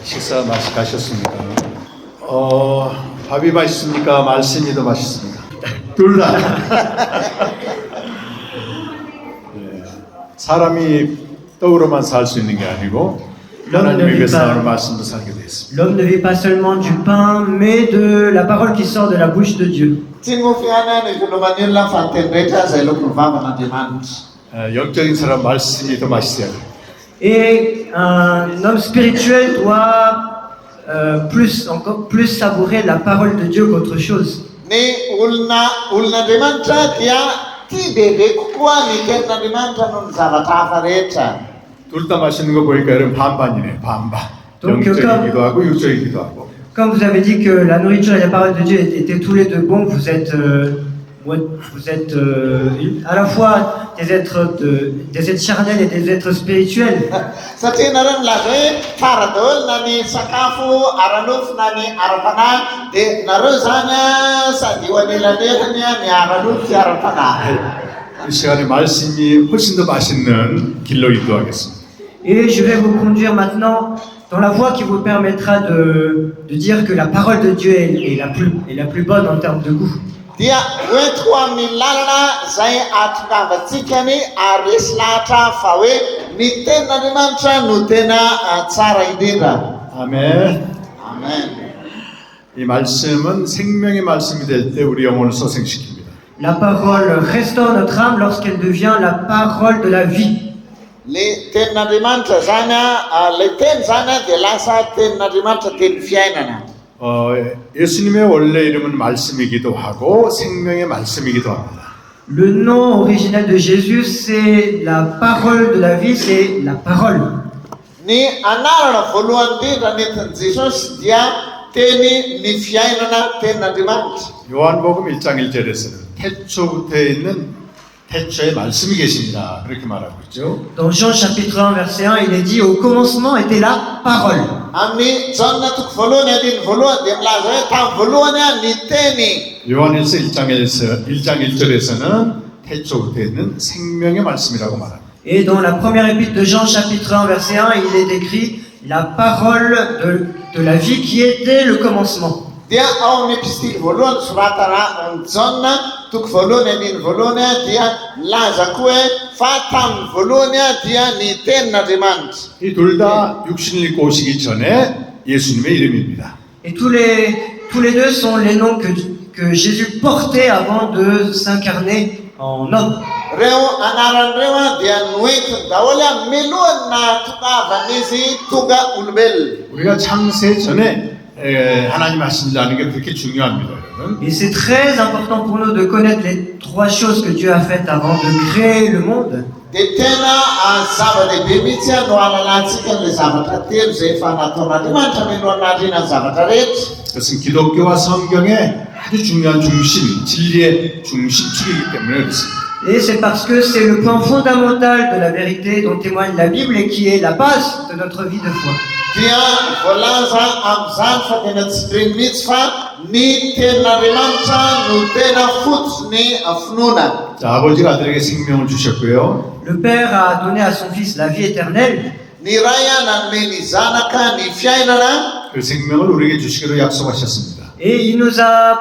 식사 가셨습니까? 밥이 맛있습니까? 말씀이 더 맛있습니까? 둘 다. 예, 사람이 떡으로만 살 수 있는 게 아니고 하나님의 뱃사로 말씀도 살게 되었습니다. L'homme ne vit pas seulement du pain, mais de la parole qui sort de la bouche de Dieu. 영적인 사람 말씀이 더 맛있어야 돼요. Et un homme spirituel doit encore plus savourer la parole de Dieu qu'autre chose. 둘 다 맛있는 거 보니까 여러분 반반이네, 반반. 영적이기도 하고 육적이기도 하고. Comme vous avez dit que la nourriture et la parole de Dieu étaient tous les deux bons, vous êtes à la fois des êtres charnels et des êtres spirituels. 이 시간에 말씀이 훨씬 더 맛있는 길로 인도하겠습니다. Et je vais vous conduire maintenant dans la voie qui vous permettra de dire que la parole de Dieu est la plus bonne en termes de goût. 아멘. 이 말씀은 생명의 말씀이 될 때 우리 영혼을 소생시킵니다. La parole restaure notre âme lorsqu'elle devient la parole de la vie. 예수님의 원래 이름은 말씀이기도 하고 생명의 말씀이기도 합니다. Le nom originel de Jésus, c'est la parole de la vie, c'est la parole. 요한복음 1장 1절에서는 태초부터 있는 태초에 말씀이 계십니다. 그렇게 말하고 있죠. Dans Jean chapitre 1 verset 1, il est dit au commencement était la parole. 요한일서 1장 1절에서는 태초부터 있는 생명의 말씀이라고 말합니다. Et dans la première épître de Jean chapitre 1 verset 1, il est écrit la parole de la vie qui était le commencement. Dia ao epistil voalohany soratana John toko voalohany andiny voalohany dia laza koa fa tamin'ny voalohany dia ny tenin'Andriamanitra. 이 둘 다 육신을 입고 오시기 전에 예수님의 이름입니다. Et tous les deux sont les noms que Jésus portait avant de s'incarner en homme. Reo anaran'ireo dia noentina daholo milohany nahatongavany tonga olombelona. 우리가 창세 전에 하나님 하신 줄 아는 게 그렇게 중요합니다, 여러분. Et c'est très important pour nous de connaître les trois choses que Dieu a faites avant de créer le monde. Dia tena zava-dehibe mihitsy no halalantsika ny zavatra telo izay efa nataon'Andriamanitra milohan'andriana ny zavatra rehetra. 그것은 기독교와 성경의 아주 중요한 중심, 진리의 중심축이기 때문에 그렇습니다. Et c'est parce que c'est le point fondamental de la vérité dont témoigne la Bible et qui est la base de notre vie de foi. Dia voalaza amin'izany fa tena tsy piriny mihitsy fa ny tenin'Andriamanitra no tena fotsiny finoana. 자, 아버지가 아들에게 생명을 주셨고요. Le Père a donné à son Fils la vie éternelle. Ny ray nanome ny zanaka ny fiainana. 그 생명을 우리에게 주시기로 약속하셨습니다. Et il nous a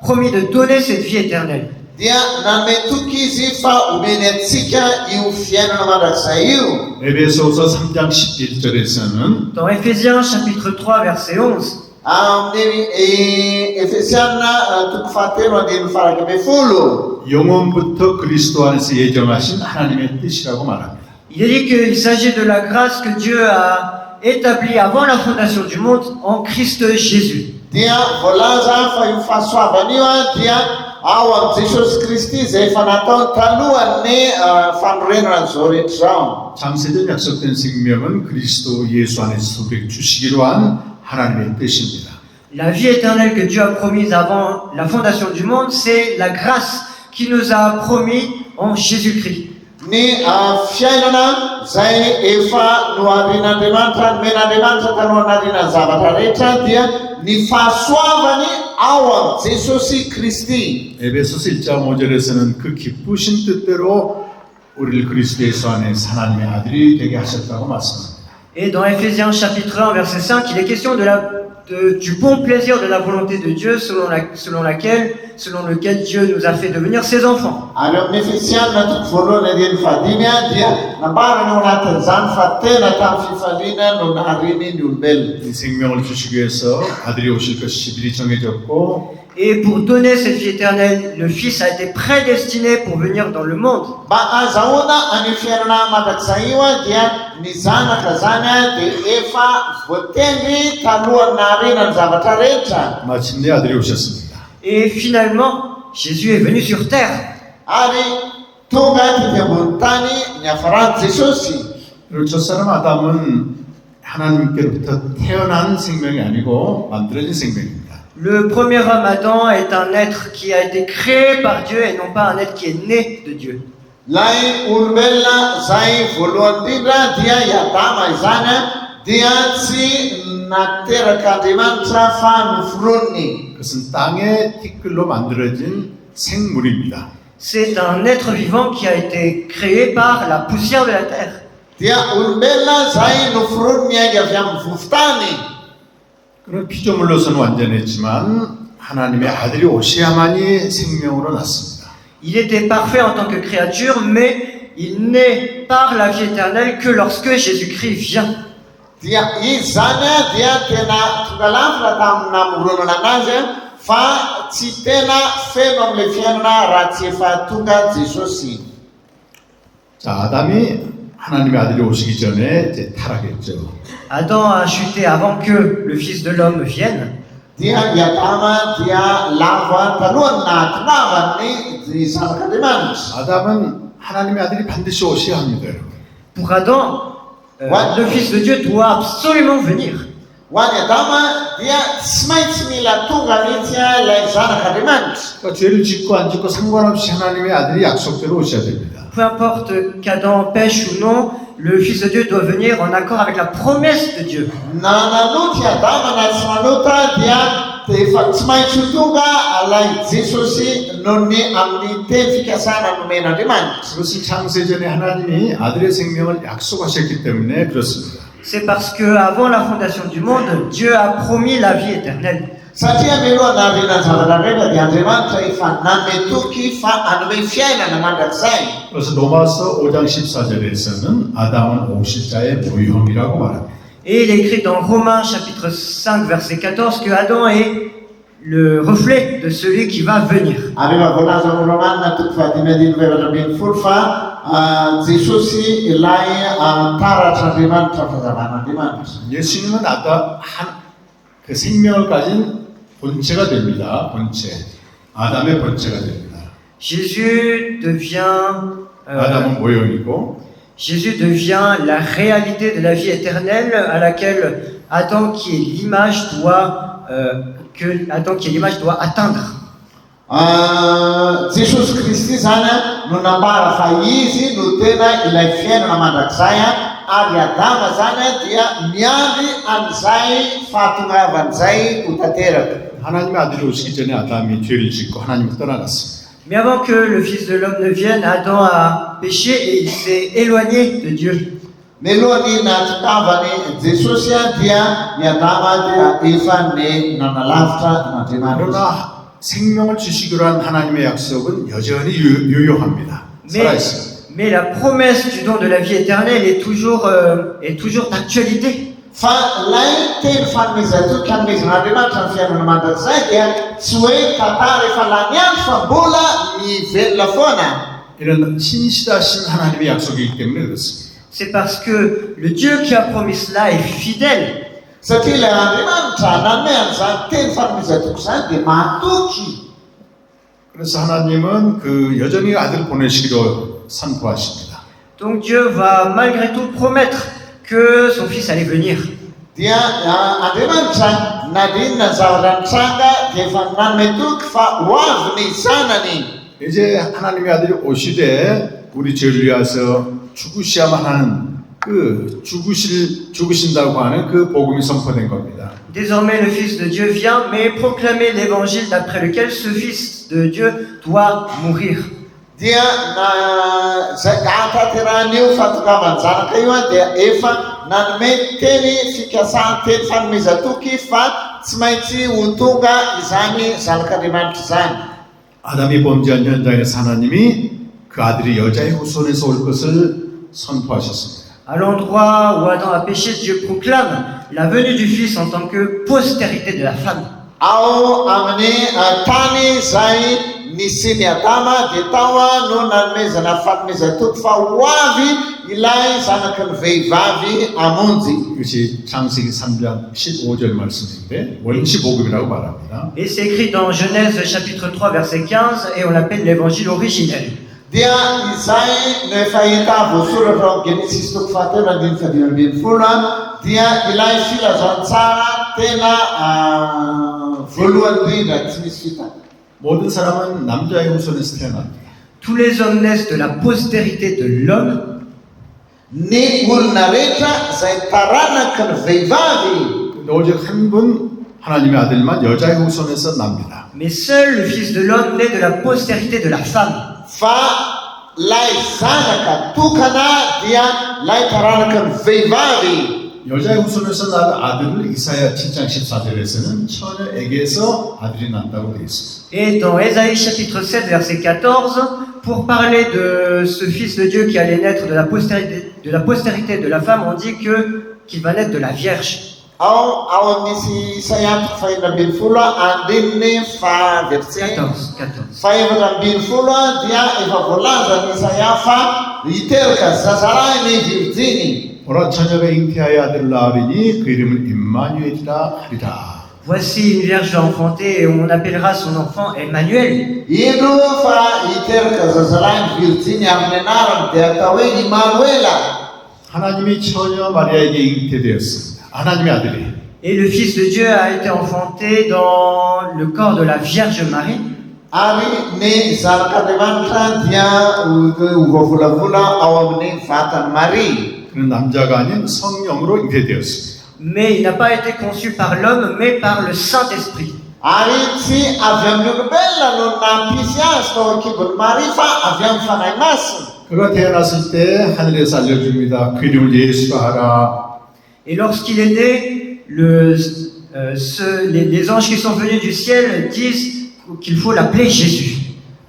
promis de donner cette vie éternelle. Dia nanome toky izy fa omeny antsika io fiainana mandrakizay io. 에베소서 3장 11절에서는 Dans Éphésiens chapitre 3 verset 11. Amin'ny Efesiana toko fahatelo andininy farak ambin'ny folo. 영원부터 그리스도 안에서 예정하신 하나님의 뜻이라고 말합니다. Il est dit qu'il s'agit de la grâce que Dieu a établie avant la fondation du monde en Christ Jésus. Dia voalaza fa io fahasoavana io dia ao am Jesosy Kristy izay efa nataony talohan'ny fanorenana zao rehetra zao. 창세전 약속된 생명은 그리스도 예수 안에서 우리에게 주시기로 한 하나님의 뜻입니다. La vie éternelle que Dieu a promise avant la fondation du monde, c'est la grâce qu'il nous a promis en Jésus-Christ. Ny fiainana izay efa noarian'Andriamanitra nomen'Andriamanitra talohan'ny arianany zavatra rehetra dia ny fahasoavany ao am Jesosy Kristy. 에베소서 1장 5절에서는 그 기쁘신 뜻대로 우리를 그리스도 예수 안에 하나님의 아들이 되게 하셨다고 말씀합니다. Et dans Éphésiens chapitre 1, verset 5, il est question du bon plaisir de la volonté de Dieu selon lequel Dieu nous a fait devenir ses enfants. Ary amin'ny Efesiana toko voalohany andiny fahadimy dia nambarana ao anatin'izany fa tena tamin'ny fifaliana no nahariny ny olombelona. 이 생명을 주시기 위해서 아들이 오실 것이 미리 정해졌고 Et pour donner cette vie éternelle, le Fils a été prédestiné pour venir dans le monde. Mba azahoana any fiainana mandrakizay io dia ny zanaka zany dia efa voatendry talohan'ny naharenany zavatra rehetra. 마침내 아들이 오셨습니다. Et finalement, Jésus est venu sur terre. Ary tonga tety ambony tany ny hafaran'i Jesosy. 그리고 첫사람 아담은 하나님께로부터 태어난 생명이 아니고 만들어진 생명입니다. Le premier homme Adam est un être qui a été créé par Dieu et non pas un être qui est né de Dieu. Lay olombelona zay voalohany indrindra dia i Adama izany dia tsy nateraka Andriamanitra fa noforoniny. 그것은 땅의 티끌로 만들어진 생물입니다. C'est un être vivant qui a été créé par la poussière de la terre. Dia olombelona zay noforoniny aingy avy amin'ny vovotany. 그런 피조물로서는 완전했지만 하나님의 아들이 오셔야만이 생명으로 났습니다. Il était parfait en tant que créature, mais il naît par la vie éternelle que lorsque Jésus-Christ vient. Dia izy zany dia tena tonga lafatra tamin'ny namoronana anazy fa tsy tena feno amin'ilay fiainana raha tsy efa tonga Jesosy. 자, 아담이 하나님의 아들이 오시기 전에 이제 타락했죠. Adam a chuté avant que le Fils de l'homme vienne. Dia i Adama dia lava talohan'ny nahatonavany ny zanak'Andriamanitra. 아담은 하나님의 아들이 반드시 오셔야 합니다, 여러분. Pour Adam, le Fils de Dieu doit absolument venir. Ho an'ny Adama dia tsy maintsy mila tonga mihitsy ilay zanak'Andriamanitra. 그러니까 죄를 짓고 안 짓고 상관없이 하나님의 아들이 약속대로 오셔야 됩니다. Peu importe qu'Adam pêche ou non, le Fils de Dieu doit venir en accord avec la promesse de Dieu. Na nanoty Adama na tsy nanota dia efa tsy maintsy ho tonga alay Jesosy noho ny amin'ny teny fikasana nomen'Andriamanitra. 그것은 창세전에 하나님이 아들의 생명을 약속하셨기 때문에 그렇습니다. C'est parce que avant la fondation du monde, Dieu a promis la vie éternelle. Satria mialoha naharenany zavatra rehetra dia Andriamanitra efa nametoky fa hanome fiainana mandrakizay. 그래서 로마서 5장 14절에서는 아담은 오실 자의 모형이라고 말합니다. Et il est écrit dans Romains chapitre 5 verset 14 que Adam est le reflet de celui qui va venir. Ary efa voalaza amin'ny Romanina toko fahadimy andiny veratra ambin'ny folo fa Jesosy ilay taratr'Andriamanitra fahazavan'Andriamanitra. 예수님은 그 생명을 가진 본체가 됩니다. 본체. 아담의 본체가 됩니다. Jésus devient 아담은 모형이고 Jésus devient la réalité de la vie éternelle à laquelle Adam qui est l'image doit atteindre. Jesosy Kristy zany no nambara fa izy no tena ilay fiainana mandrakizay ary Adama zany dia miandry an'izay fahatongavan'izay ho tanteraka. 하나님의 아들이 오시기 전에 아담이 죄를 짓고 하나님을 떠나갔습니다. Mais avant que le Fils de l'homme ne vienne, Adam a péché et il s'est éloigné de Dieu. Melohany nahatongavany Jesosy dia ny Adama dia efa ny nanalavitra n'Andriamanitra. 그러나 생명을 주시기로 한 하나님의 약속은 여전히 유효합니다. 살아있습니다. Mais la promesse du don de la vie éternelle est toujours d'actualité. Fa lay teny fanomezatoky hanomezan'Andriamanitra ny fiainana mandrakizay dia tsy hoe tantara efa lany andro fa mbola mivelona foana. 이런 신실하신 하나님의 약속이기 때문에 그렇습니다. C'est parce que le Dieu qui a promis cela est fidèle. Satria ilay Andriamanitra nanome an'izany teny fanomezatoky izany dia mahatoky. 그래서 하나님은 그 여전히 아들 보내시기로 선포하십니다. Donc Dieu va malgré tout promettre que son Fils allait venir. Dia Andriamanitra nadinina ny zavatra nitranga dia efa nanome toky fa ho avy ny zanany. 이제 하나님의 아들이 오시되 우리 죄를 위하여 죽으셔야만 하는 그 죽으신다고 하는 그 복음이 선포된 겁니다. Désormais le Fils de Dieu vient, mais proclamer l'évangile d'après lequel ce Fils de Dieu doit mourir. Dia na zay ahatanteran'io fahatongavan'ny zanaka io dia efa nanome teny fikasanteny fanomezatoky fa tsy maintsy ho tonga izany zanak'Andriamanitra izany. 아담이 범죄한 현장에서 하나님이 그 아들이 여자의 후손에서 올 것을 선포하셨습니다. À l'endroit où Adam a péché, Dieu proclame la venue du Fils en tant que postérité de la femme. Ao amin'ny tany izay nisy Adama dia tao no nanomezana fanomezatoky fa ho avy ilay zanaky ny vehivavy hamonjy. 이것이 창세기 3장 15절 말씀인데 원시복음이라고 말합니다. Et c'est écrit dans Genèse chapitre 3 verset 15 et on l'appelle l'évangile originel. Dia izay no efa hita voasoratra ao Genesis toko fahatelo andiny fadimy ambin'ny folo dia ilay filazantsara tena voalohany indrindra tsy misy fita. 모든 사람은 남자의 후손에서 태어납니다. Tous les hommes naissent de la postérité de l'homme, Ny olona rehetra izay taranaky ny vehivavy, 근데 오직 한 분 하나님의 아들만 여자의 후손에서 납니다. mais seul le Fils de l'homme naît de la postérité de la femme. fa lay zanaka tokana dia lay taranaky ny vehivavy. 여자의 후손에서 난 아들을 이사야 7장 14절에서는 처녀에게서 아들이 난다고 되어 있습니다. Et dans Ésaïe chapitre 7 verset 14, pour parler de ce Fils de Dieu qui allait naître de la postérité de la femme, on dit qu'il va naître de la Vierge. Ao amin'nisy Isaia toko fahaenina ambin'ny folo andininy verset 14. fahaefatra ambin'ny folo dia efa voalaza ny Isaia fa hiteraka zazalahy ny virjiny. 보라 처녀가 잉태하여 아들을 낳으리니 그 이름을 임마누엘이라 하리라. Voici une vierge va enfanter et on appellera son enfant Emmanuel. Ino fa hiteraka zazalahy ny virjiny amin'ny anarany dia atao hoe Immanuela. 하나님이 처녀 마리아에게 잉태되었습니다. 하나님의 아들이. Et le Fils de Dieu a été enfanté dans le corps de la Vierge Marie. Ary ny zanak'Andriamanitra dia voavolavona ao amin'ny vatany Marie. 그는 남자가 아닌 성령으로 잉태되었습니다. Mais il n'a pas été conçu par l'homme, mais par le Saint-Esprit. Ary tsy avy amin'ny olombelona no nampisy azy tao an-kibon'ny Maria fa avy amin'ny fanahy masina. 그가 태어났을 때 하늘에서 알려줍니다. 그 이름을 예수가 하라. Et lorsqu'il est né, les anges qui sont venus du ciel disent qu'il faut l'appeler Jésus.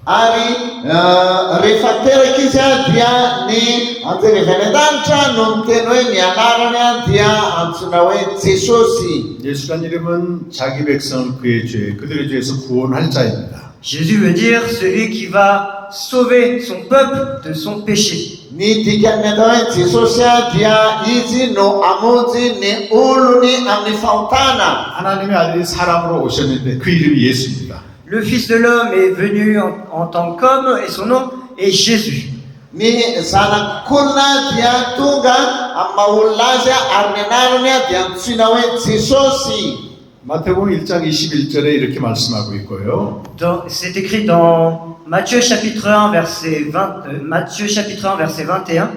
Ary rehefa teraka izy dia ny anjely avy any an-danitra no miteny hoe ny anarany dia antsoina hoe Jesosy. 예수란 이름은 자기 백성을 그의 죄, 그들의 죄에서 구원할 자입니다. Jésus veut dire celui qui va sauver son peuple de son péché. Ny dikany atao hoe Jesosy dia izy no amonjy ny olony amin'ny fahotana. 하나님의 아들이 사람으로 오셨는데 그 이름이 예수입니다. Le Fils de l'homme est venu en tant qu'homme et son nom est Jésus. Ny zanak'olona dia tonga amin'ny maha-olona azy ary ny anarany dia antsoina hoe Jesosy. 마태복음 1장 21절에 이렇게 말씀하고 있고요. C'est écrit dans Matthieu chapitre 1 verset 21.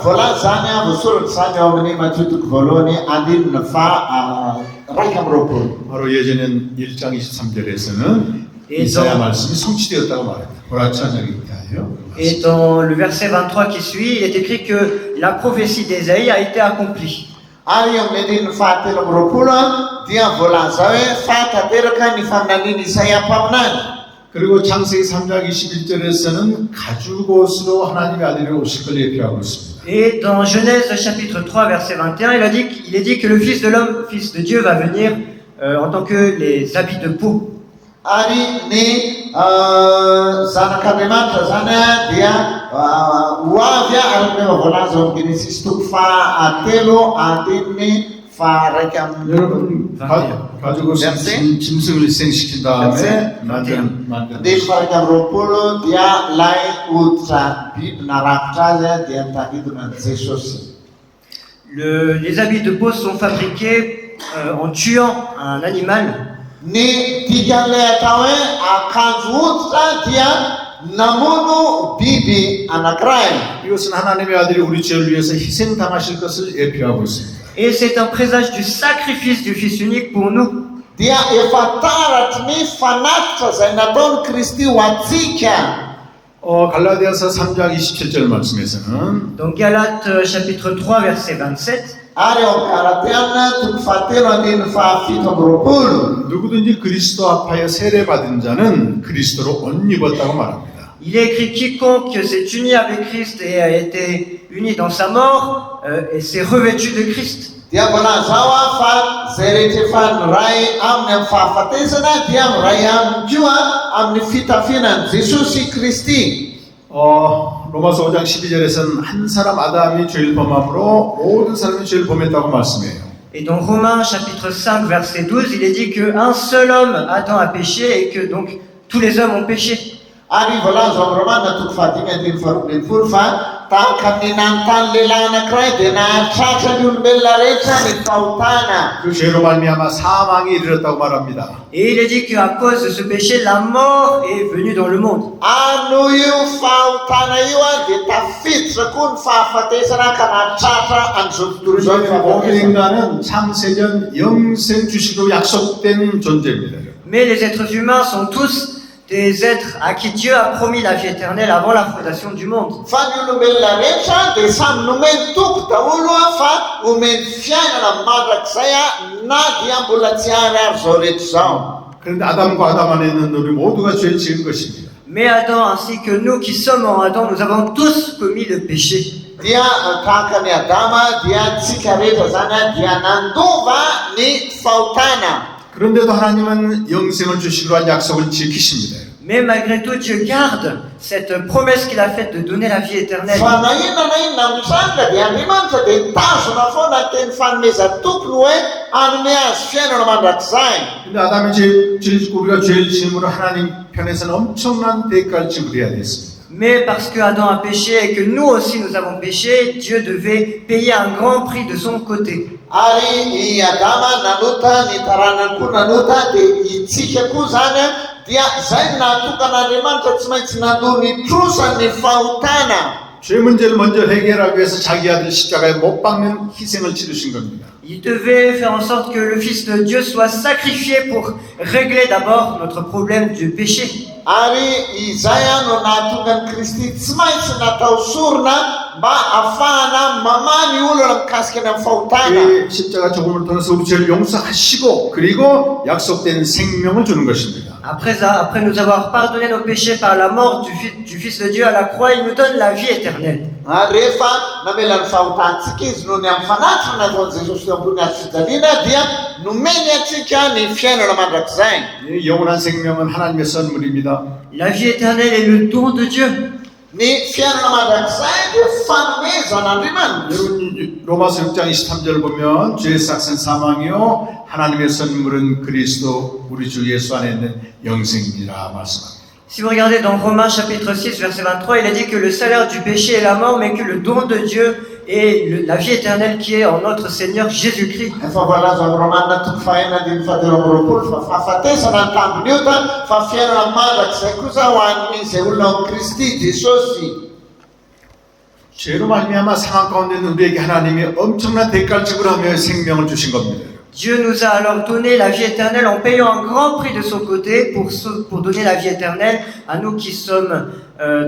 Voalaza zany voasoratra zany ao amin'ny Matthieu toko voalohany andininy raika amby roapolo. 바로 예전엔 1장 23절에서는 이사야 말씀이 성취되었다고 말합니다. 보라 처녀가 잉태하여. Et dans le verset 23 qui suit, il est écrit que la prophétie d'Ésaïe a été accomplie. Ary amin'ny andininy fahatelo amby roapolo dia voalaza hoe fahatanteraka ny faminaniany Isaia mpaminany. 그리고 창세기 3장 21절에서는 가죽옷으로 하나님의 아들이 오실 걸 예표하고 있습니다. Et dans Genèse chapitre 3 verset 21, il est dit que le Fils de l'homme, Fils de Dieu, va venir en tant que les habits de peau. Ary ny zanak'Andriamanitra zany dia ho avy ary efa voalaza ao amin'ny Genesis toko fahatelo andininy faraiky amby 여러분 가죽옷은 짐승을 희생시킨 다음에 만든 andininy faraiky amby roapolo dia lay hoditra biby narakitra azy dia tahidina Jesosy. Les habits de peau sont fabriqués en tuant un animal. Ny dikan'ilay atao hoe akanjo hoditra dia namono biby anankiray. 이것은 하나님의 아들이 우리 죄를 위해서 희생당하실 것을 예표하고 있습니다. Et c'est un présage du sacrifice du Fils unique pour nous. Dia efa taratry ny fanatitra izay nataony Kristy ho antsika. 갈라디아서 3장 27절 말씀에서는 Dans Galates chapitre 3 verset 27, Ary ao Galatiana toko fahatelo andiny fahafito amby roapolo. 누구든지 그리스도 합하여 세례받은 자는 그리스도로 옷 입었다고 말합니다. il est écrit quiconque s'est uni avec Christ et a été uni dans sa mort et s'est revêtu de Christ. Dia voalaza zao fa zay rehetra efa niray aminy amin'ny fahafatesana dia miray aminy koa amin'ny fitafianan'i Jesosy Kristy. 로마서 5장 12절에서는 한 사람 아담이 죄를 범함으로 모든 사람이 죄를 범했다고 말씀해요. Et dans Romains chapitre 5 verset 12, il est dit qu'un seul homme, Adam, a péché et que donc tous les hommes ont péché. Ary voalaza amin'ny Romana toko fahadimy andiny faharoapolo fa tahaka ny nanontany lehilahy anankiray dia nahatratra ny olombelona rehetra ny fahotana. 그 죄로 말미암아 사망이 이르렀다고 말합니다. Et il est dit qu'à cause de ce péché, la mort est venue dans le monde. Ano io fahotana io dia tafiditra koa ny fahafatesana ka nahatratra an'izao tontolo izao ny 모든 fahafatesana. 인간은 창세전 영생 주시로 약속된 존재입니다. Mais les êtres humains sont tous des êtres à qui Dieu a promis la vie éternelle avant la fondation du monde. Fa ny olombelona rehetra dia samy nomeny toko daholo fa omeny fiainana mandrakizay na dia mbola tsy ary zao rehetra zao. 그런데 아담과 아담 안에 있는 우리 모두가 죄를 지은 것입니다. Mais Adam ainsi que nous qui sommes en Adam, nous avons tous commis le péché. Dia tahaka ny Adama dia tsika rehetra zany dia nandova ny fahotana. 그런데도 하나님은 영생을 주시기로 한 약속을 지키십니다. Mais malgré tout, Dieu garde cette promesse qu'il a faite de donner la vie éternelle. Fa na inona amin'izany ka dia Andriamanitra dia mitazona foana ny teny fanomezana tokony hoe anome azy fiainana mandrakizay. 근데 아담이 죄를 짓고 우리가 죄를 지음으로 하나님 편에서는 엄청난 대가를 지불해야 됐습니다. Mais parce que Adam a péché et que nous aussi nous avons péché, Dieu devait payer un grand prix de son côté. Ary i Adama nanota ny taranany koa nanota dia itsika koa zany dia zay natokan'Andriamanitra tsy maintsy nandoa ny trosany fahotana. 죄 문제를 먼저 해결하기 위해서 자기 아들 십자가에 못 박는 희생을 치르신 겁니다. Il devait faire en sorte que le Fils de Dieu soit sacrifié pour régler d'abord notre problème du péché. Ary izay no nahatonga ny Kristy tsy maintsy natao sorona mba ahafahana mamany olona mikasika ny amin'ny fahotana. 그 십자가 죽음을 통해서 우리 죄를 용서하시고 그리고 약속된 생명을 주는 것입니다. Après nous avoir pardonné nos péchés par la mort du Fils de Dieu à la croix, il nous donne la vie éternelle. Rehefa namela ny fahotantsika izy noho ny amin'ny fanatrana nataon'i Jesosy teo ambony hazo fijaliana dia nomeny atsika ny fiainana mandrakizay. 이 영원한 생명은 하나님의 선물입니다. La vie éternelle est le don de Dieu. Ny fiainana mandrakizay dia fanomezan'Andriamanitra. 여러분 로마서 6장 23절 보면 죄의 삭은 사망이요 하나님의 선물은 그리스도 우리 주 예수 안에 있는 영생이라 말씀합니다. Si vous regardez dans Romains chapitre 6 verset 23, il est dit que le salaire du péché est la mort, mais que le don de Dieu est la vie éternelle qui est en notre Seigneur Jésus-Christ. Efa voalaza amin'ny Romana toko fahaenina andiny fahatelo amby roapolo fa fahafatesana ny tambiny io fa fiainana mandrakizay kosa ho an'izay olona ao Kristy Jesosy. 죄로 말미암아 상황 가운데 있는 우리에게 하나님이 엄청난 대가를 지불하며 생명을 주신 겁니다. Dieu nous a alors donné la vie éternelle en payant un grand prix de son côté pour donner la vie éternelle à nous qui sommes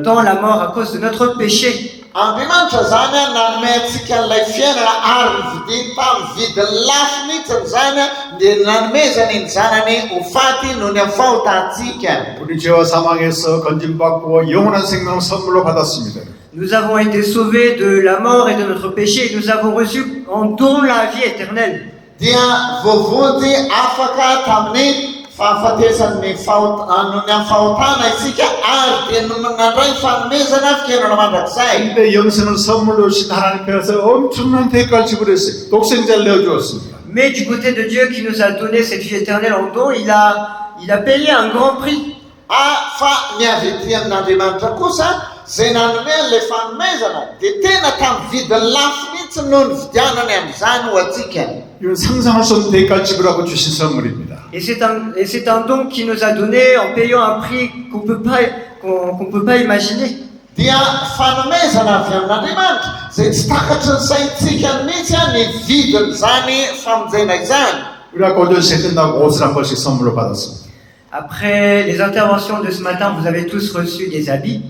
dans la mort à cause de notre péché. Andriamanitra zany nanome antsika n'ilay fiainana ary vidiny tamin'ny vidiny lafo mihitsy zany dia nanomezany ny zanany ho faty noho ny amin'ny fahotantsika. 우리 죄와 사망에서 건짐받고 영원한 생명을 선물로 받았습니다. Nous avons été sauvés de la mort et de notre péché et nous avons reçu en don la vie éternelle. Dia voavody afaka tamin'ny fahafatesan'ny noho ny amin'ny fahotana isika ary dia nandray fanomezana fiainana mandrakizay. 근데 영생을 선물로 주신 하나님께서 엄청난 대가를 지불했어요. 독생자를 내어주었습니다. Mais du côté de Dieu qui nous a donné cette vie éternelle en don, il a payé un grand prix. Fa ny avy ety amin'Andriamanitra kosa zay nanome an'ilay fanomezana dia tena tamin'ny vidiny lafo mihitsy noho ny vidianany amin'izany ho antsika. 이건 상상할 수 없는 대가를 지불하고 주신 선물입니다. Et c'est un don qui nous a donné en payant un prix qu'on peut pas imaginer. Dia fanomezana avy amin'Andriamanitra zay tsy takatry ny saintsika mihitsy ny vidiny zany famonjena izany. 우리가 고전시에 끝나고 옷을 한 벌씩 선물로 받았습니다. Après les interventions de ce matin, vous avez tous reçu des habits.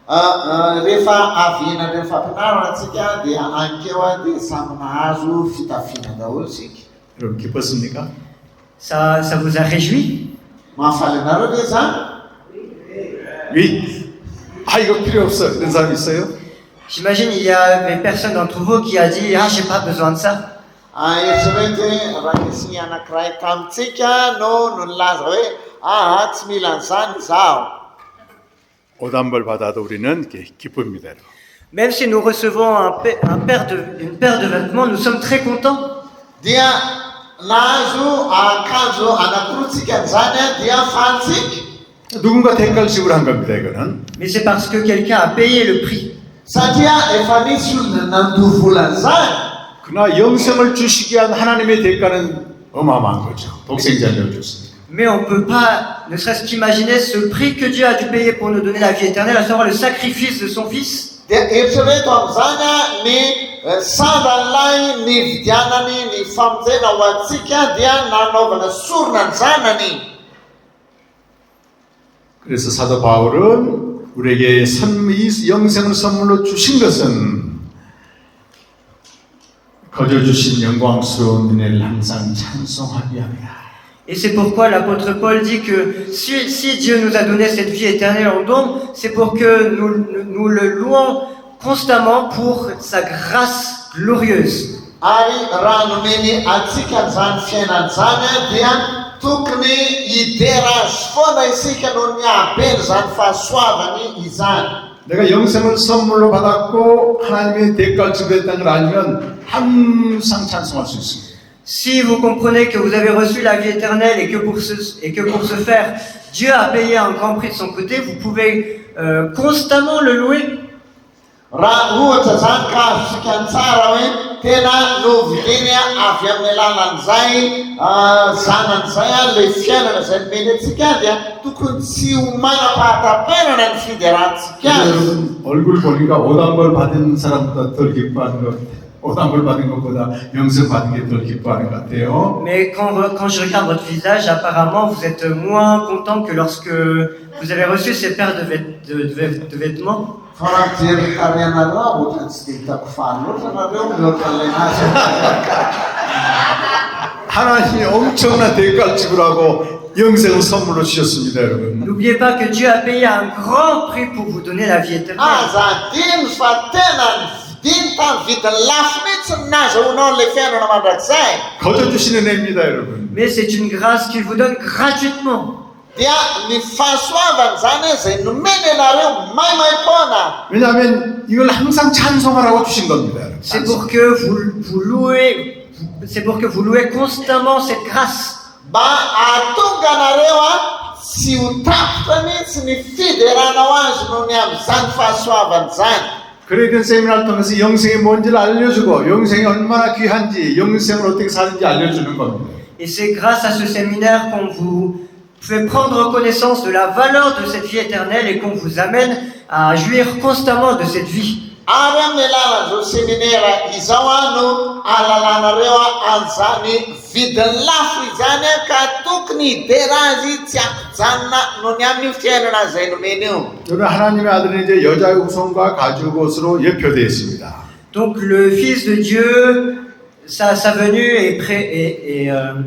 Rehefa avina ireny fampianarana antsika dia ankeo dia samy nahazo fitafiana daholo isika. 여러분 기뻤습니까? Ça vous a réjoui? Mahafaly anareo ve zany? 위. 아 이거 필요 없어. 이런 사람 있어요? J'imagine il y avait personne d'entre vous qui a dit ah j'ai pas besoin de ça. Eritserety raha nisy anankiray tamitsika no nilaza hoe tsy mila an'izany zaho. 오단벌 받아도 우리는 기쁩니다. 여러분. Même si nous recevons une paire de vêtements, nous sommes très contents. Dia nahazo akanjo anankiroa zany dia fantsika. 누군가 대가를 지불한 겁니다. 이거는. Mais c'est parce que quelqu'un a payé le prix. Satria efa nisy olona nandoha volan'izany. 그러나 영생을 주시기 위한 하나님의 대가는 어마어마한 거죠. 독생자를 줬습니다. Mais on ne peut pas, ne serait-ce qu'imaginer ce prix que Dieu a dû payer pour nous donner la vie éternelle, à savoir le sacrifice de son Fils. Dia eritrereto amin'izany ny sandan'ilay nividianany ny famonjena ho antsika dia nanaovana sorona ny zanany. 그래서 사도 바울은 우리에게 이 영생을 선물로 주신 것은 거저 주신 영광스러운 은혜를 항상 찬송하기 위함이라. Et c'est pourquoi l'apôtre Paul dit que si Dieu nous a donné cette vie éternelle en don, c'est pour que nous le louons constamment pour sa grâce glorieuse. Ary raha nomeny antsika zany fiainany zany dia tokony hiderazy foana isika noho ny ahabeny zany fahasoavany izany. 내가 영생을 선물로 받았고 하나님의 대가를 지불했다는 걸 알면 항상 찬송할 수 있습니다. Si vous comprenez que vous avez reçu la vie éternelle et que pour ce faire, Dieu a payé un grand prix de son côté, vous pouvez constamment le louer. Raha ohatra zany ka azosika ny tsara hoe tena novidiny avy amin'ny alalan'izay zanan'izay le fiainana izay nomeny antsika dia tokony tsy ho manam-pahatam-painana ny fiderantsika azy. 여러분 얼굴 보니까 오단벌 받은 사람보다 덜 기뻐하는 것 같아요. 오단벌 받은 것보다 영생 받은 게 덜 기뻐하는 것 같아요. Mais quand je regarde votre visage, apparemment vous êtes moins content que lorsque vous avez reçu ces paires de vêtements. Fa raha mijery karenareo ohatrany tsy dia hitako faly loatra nareo mihoatran'ilay nazy. 하나님이 엄청난 대가를 지불하고 영생을 선물로 주셨습니다, 여러분. N'oubliez pas que Dieu a payé un grand prix pour vous donner la vie éternelle. Azadino fa tena nividiny tamin'ny vidiny lafo mihitsy ny nazahoanao ilay fiainana mandrakizay. 거저 주시는 애입니다, 여러분. Mais c'est une grâce qu'il vous donne gratuitement. Dia ny fahasoavany zany izay nomeny anareo maimaimpoana. 왜냐하면 이걸 항상 찬송하라고 주신 겁니다, 여러분. C'est pour que vous louez constamment cette grâce. Mba ahatonga anareo tsy ho tapitra mihitsy ny fideranao azy noho ny amin'izany fahasoavany zany. 그레이든 세미나를 통해서 영생이 뭔지를 알려주고 영생이 얼마나 귀한지 영생을 어떻게 사는지 알려주는 겁니다. Et c'est grâce à ce séminaire qu'on vous fait prendre connaissance de la valeur de cette vie éternelle et qu'on vous amène à jouir constamment de cette vie. Ary amin'ny alalan'izao seminaire izao no alalanareo an'izany vidiny lafo izany ka tokony hidera azy tsy akijanona noho ny amin'ny fiainana izay nomeny eo. 여러분 하나님의 아들은 이제 여자의 후손과 가죽옷으로 예표되어 있습니다. Donc le Fils de Dieu, sa venue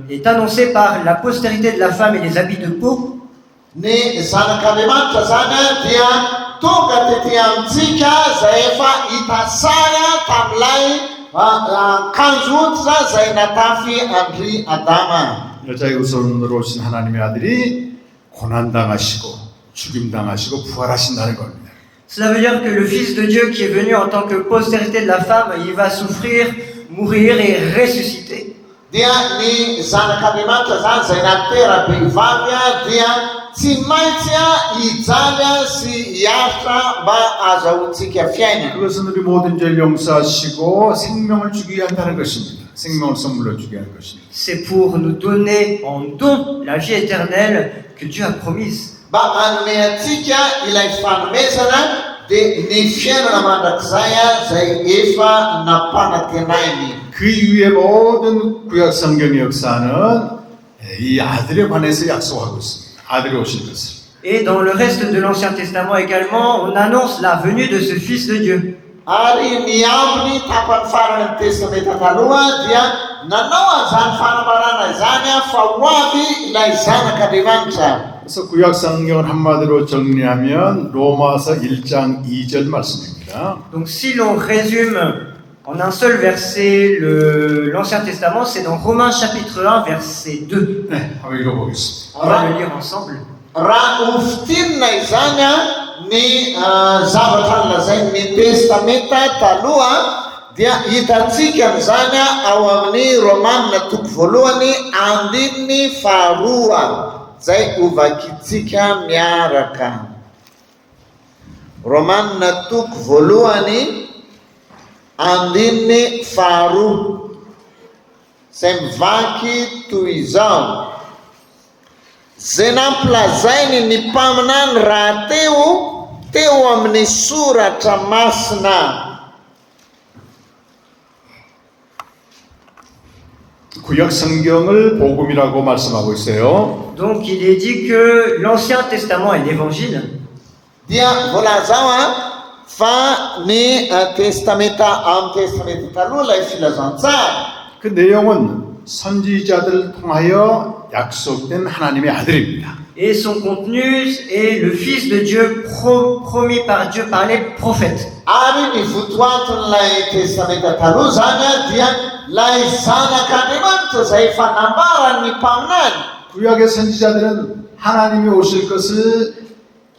est annoncée par la postérité de la femme et les habits de peau. Ny zanak'Andriamanitra zany dia tonga tetỳ amintsika zay efa hita sara tamin'ilay akanjo hoditra zay natafy andry Adama. 여자의 후손으로 오신 하나님의 아들이 고난당하시고 죽임당하시고 부활하신다는 겁니다. Cela veut dire que le Fils de Dieu qui est venu en tant que postérité de la femme, il va souffrir, mourir et ressusciter. Dia ny zanak'Andriamanitra zany zay natera-behivavy dia tsy maintsy hijaly sy hiaritra mba azahoantsika fiainana. 그것은 우리 모든 죄를 용서하시고 생명을 주기 위한다는 것입니다. 생명을 선물로 주기 위한 것입니다. C'est pour nous donner en don la vie éternelle que Dieu a promise. Mba hanome antsika ilay fanomezana dia ny fiainana mandrakizay zay efa nampanatenainy. 그 이후의 모든 구약 성경의 역사는 이 아들에 관해서 약속하고 있습니다. 아들이 오실 것을. Et dans le reste de l'Ancien Testament également, on annonce la venue de ce Fils de Dieu. Ary ny ambiny tapany farany testamenta taloha dia nanao an'izany fanambarana izany fa ho avy ilay zanak'Andriamanitra. 그래서 구약 성경을 한마디로 정리하면 로마서 1장 2절 말씀입니다. Donc si l'on résume en un seul verset l'Ancien Testament, c'est dans Romains chapitre 1, verset 2. 네, 한번 읽어보겠습니다. On va le lire ensemble. Raha hofitinina izany ny zavatra nolazain'ny testamenta taloha dia hitantsika amin'izany ao amin'ny Romanina toko voalohany andininy faharoa zay ovakitsika miaraka. Romanina toko voalohany andininy faharoa zay mivaky toy izao: zay nampilazainy ny mpaminany raha teo amin'ny soratra masina. 구약 성경을 복음이라고 말씀하고 있어요. Donc il est dit que l'Ancien Testament est l'Évangile. Dia volazao fa ny testamenta amin'ny testamenta taloha ilay filazantsara. 그 내용은 선지자들 통하여 약속된 하나님의 아들입니다. Et son contenu est le Fils de Dieu promis par Dieu par les prophètes. Ary ny votoaton'ilay testamenta taloha zany dia lay zanak'Andriamanitra zay efa nambarany mpaminany. 구약의 선지자들은 하나님이 오실 것을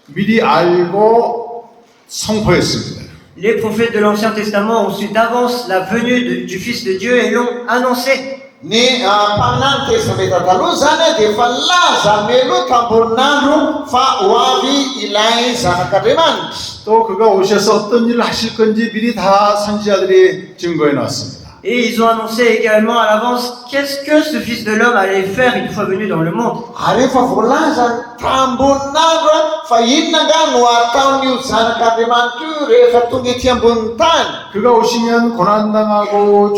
미리 알고 선포했습니다. Les prophètes de l'Ancien Testament ont su d'avance la venue du Fils de Dieu et l'ont annoncé. Ny mpaminany testamenta taloha zany dia efa laza melo tamboninandro fa ho avy ilay zanak'Andriamanitra. 또 그가 오셔서 어떤 일을 하실 건지 미리 다 선지자들이 증거해 놨습니다. Et ils ont annoncé également à l'avance qu'est-ce que ce Fils de l'homme allait faire une fois venu dans le monde. Ary efa voalaza tamboninandro fa inona nga no ataon'io zanak'Andriamanitra io rehefa tonga ety ambonin'ny tany. 그가 오시면 고난당하고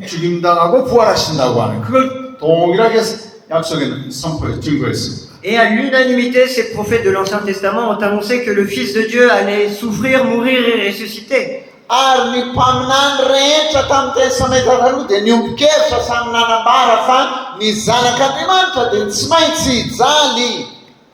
죽임당하고 부활하신다고 하는 그걸 동일하게 약속에 선포해 증거했습니다. Et à l'unanimité, ces prophètes de l'Ancien Testament ont annoncé que le Fils de Dieu allait souffrir, mourir et ressusciter. Ary ny mpaminany rehetra tamin'ny testamenta taloha dia niombon-kevitra samy nanambara fa ny zanak'Andriamanitra dia tsy maintsy hijaly.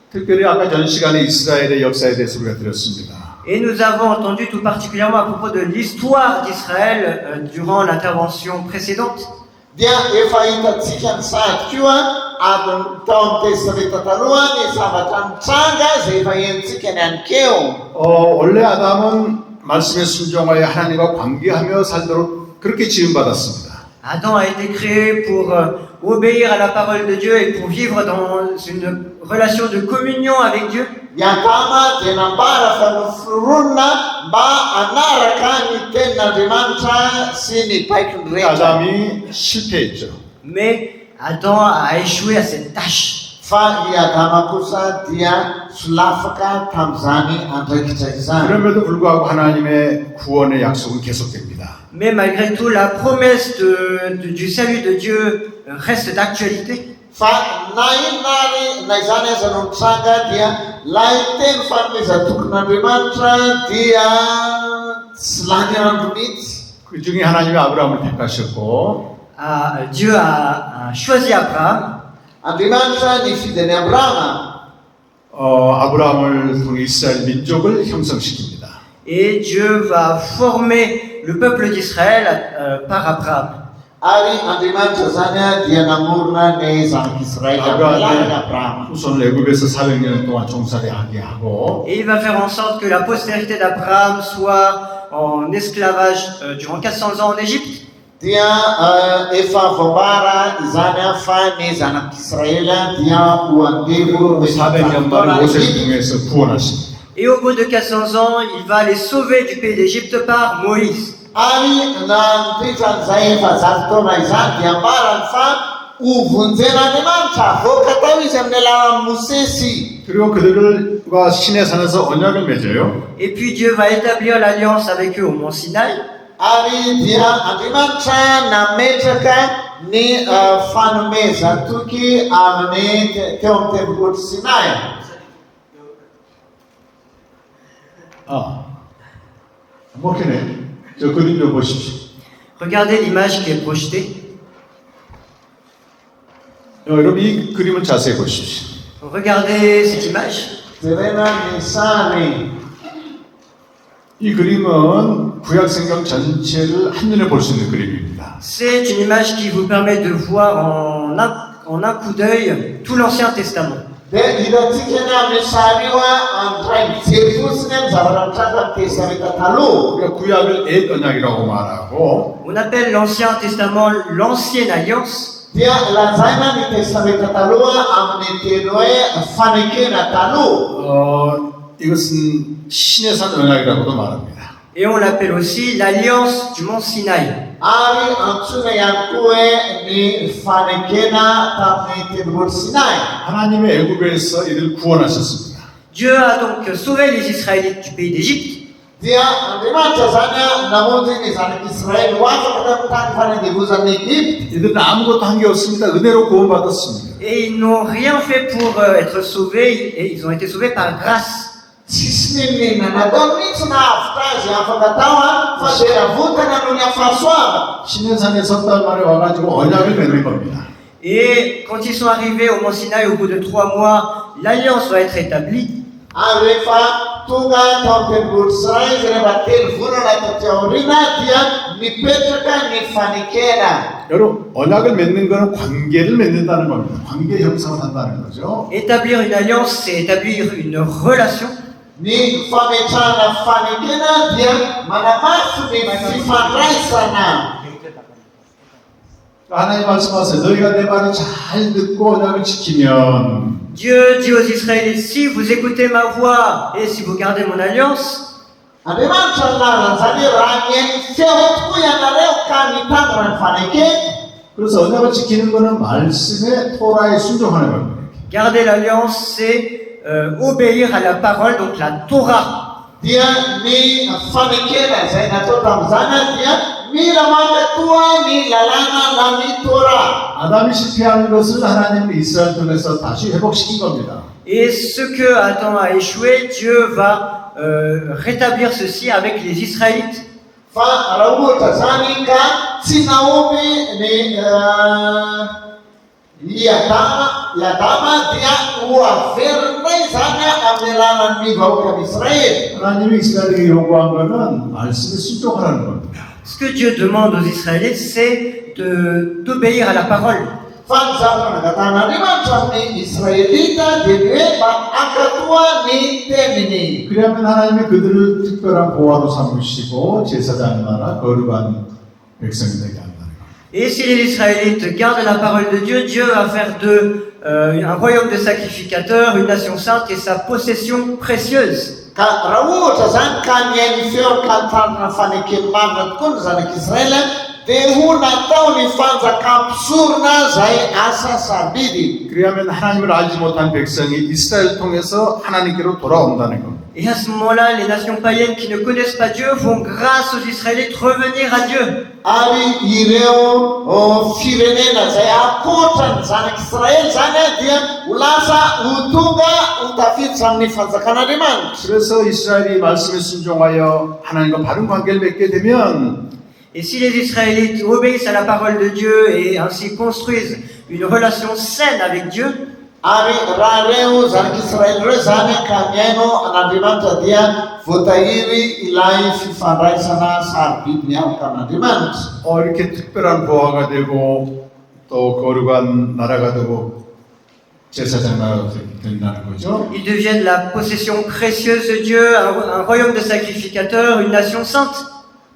특별히 아까 전 시간에 이스라엘의 역사에 대해서 우리가 들었습니다. Et nous avons entendu tout particulièrement à propos de l'histoire d'Israël durant l'intervention précédente. Dia efa hitantsika ny sady koa aby tao amin'ny testamenta taloha ny zavatra nitranga zay efa hentsika ny anikeo. 원래 아담은 말씀에 순종하여 하나님과 관계하며 살도록 그렇게 지음받았습니다. Adam a été créé pour obéir à la parole de Dieu et pour vivre dans une relation de communion avec Dieu. Yatama dia nambara fa noforonina mba anaraka ny tenin'Andriamanitra sy ny paiky ny rehetra. 아담이 실패했죠. Mais Adam a échoué à cette tâche. Fa i Adama kosa dia solafaka tamin'izany andraikitra izany. 그럼에도 불구하고 하나님의 구원의 약속은 계속됩니다. Mais malgré tout, la promesse du salut de Dieu reste d'actualité. Fa na inona ary na izany aza no nitranga dia lay teny fanomeza tokon'Andriamanitra dia tsy lany andro mihitsy. 그 중에 하나님이 아브라함을 택하셨고 Dieu a choisi Abraham. Andriamanitra nifidy any Abrahama. 아브라함을 통해 이스라엘 민족을 형성시킵니다. Et Dieu va former le peuple d'Israël par Abraham. Ary Andriamanitra zany dia namorona ny zanak'Israely amin'ny Abrahama. 우선 애굽에서 400년 동안 종살이하게 하고 Et il va faire en sorte que la postérité d'Abraham soit en esclavage durant 400 ans en Égypte. Dia efa voambara izany fa ny zanak'Israely dia ho andevo 400년 만에 모세를 통해서 구원하십니다. Et au bout de 400 ans, il va les sauver du pays d'Égypte par Moïse. Ary nandritran'izay efa-jato taona izany dia ambarany fa ho vonjen'Andriamanitra avoaka tao izy amin'ny alalan'i Mosesy. 그리고 그들과 신의 산에서 언약을 맺어요. Et puis Dieu va établir l'alliance avec eux au mont Sinaï. Ary dia Andriamanitra nametraka ny fanomezan-toky amin'ny teo amin'ny tendrombohitra Sinay. 아, 먹히네. 저 그림 좀 보십시오. Regardez l'image qui est projetée. 여러분 이 그림을 자세히 보십시오. Regardez cette image. Terena Nisani. 이 그림은 구약성경 전체를 한눈에 볼 수 있는 그림입니다. C'est une image qui vous permet de voir en un coup d'œil tout l'Ancien Testament. Ida tikena misaniwa antrai Jerusalem zabarantaka testamenta talu. 우리가 구약을 옛 언약이라고 말하고 On appelle l'Ancien Testament l'ancienne alliance. Dia lazima ni testamenta talua amnitenoe fanikena talu. 이것은 신의 산 언약이라고도 말합니다. Et on l'appelle aussi l'alliance du mont Sinaï. Ari antune yankue ni fanikena tamnitenbur Sinai. 하나님의 애굽에서 이들 구원하셨습니다. Dieu a donc sauvé les Israélites du pays d'Égypte. Dia andimacha sana namuzi ni sana Israel wako katamutan fanikibuzan ni Egypt. 이들은 아무것도 한 게 없습니다. 은혜로 구원받았습니다. Et ils n'ont rien fait pour être sauvés, et ils ont été sauvés par grâce. Sisnini na nadoni tuna aftazi afakatawa fadera vuta na nunya faswa. 신의 산에 섰단 말에 와가지고 언약을 맺는 겁니다. Et quand ils sont arrivés au mont Sinaï, au bout de 3 mois, l'alliance va être établie. Arefa tunga tompebur Israel zere batel vuno na teorina dia ni petraka ni fanikena. 여러분 언약을 맺는 것은 관계를 맺는다는 겁니다. 관계 형성을 한다는 거죠. Établir une alliance, c'est établir une relation. Ni famechana fanikena dia manamasu ni sifanraisana. 하나님 말씀하세요. 너희가 내 말을 잘 듣고 언약을 지키면 Dieu dit aux Israélites, si vous écoutez ma voix et si vous gardez mon alliance, Ademantala zani ranyen seotku yanareo kanitangran fanike. 그래서 언약을 지키는 것은 말씀에 토라에 순종하는 겁니다. garder l'alliance, c'est obéir à la parole, donc la Torah. Dia ni fanikena zaina totamzana dia miramaka tua ni lalana lami Torah. 아담이 실패한 것을 하나님은 이스라엘 통해서 다시 회복시킨 겁니다. Et ce que Adam a échoué, Dieu va rétablir ceci avec les Israélites. Fa rawuta zanika sinaumi ni yadama dia ua vernai zana amelana mi bauka Israel. 하나님이 이스라엘에게 요구한 것은 말씀에 순종하라는 겁니다. Ce que Dieu demande aux Israélites, c'est d'obéir à la parole. Fanzama katana ni macam ni Israelita debe ba akatua ni temini. 그러면 하나님이 그들을 특별한 보화로 삼으시고 제사장 나라 거룩한 백성이 되게 한다는 겁니다. Et si les Israélites gardent la parole de Dieu, Dieu va faire d'eux un royaume de sacrificateurs, une nation sainte et sa possession précieuse. Ka rawuta zan kanyen fior kantana fanikin manat kun zanak Israel dehuna tau ni fanza kapsurna zai asa sabidi. 그리하면 하나님을 알지 못한 백성이 이스라엘 통해서 하나님께로 돌아온다는 겁니다. Et à ce moment-là, les nations païennes qui ne connaissent pas Dieu vont, grâce aux Israélites, revenir à Dieu. Ari ireo o firene zai akotan zanak Israel zana dia ulasa utunga utafit samni fanza kanadiman. 그래서 이스라엘이 말씀에 순종하여 하나님과 바른 관계를 맺게 되면 Et si les Israélites obéissent à la parole de Dieu et ainsi construisent une relation saine avec Dieu, Ari rareu zanak Israel rezane kanyeno anadimanta dia votairi ilai fifanrai sana sarbibnya kanadimant. 이렇게 특별한 보화가 되고 또 거룩한 나라가 되고 제사장 나라가 된다는 거죠. ils deviennent la possession précieuse de Dieu, un royaume de sacrificateurs, une nation sainte.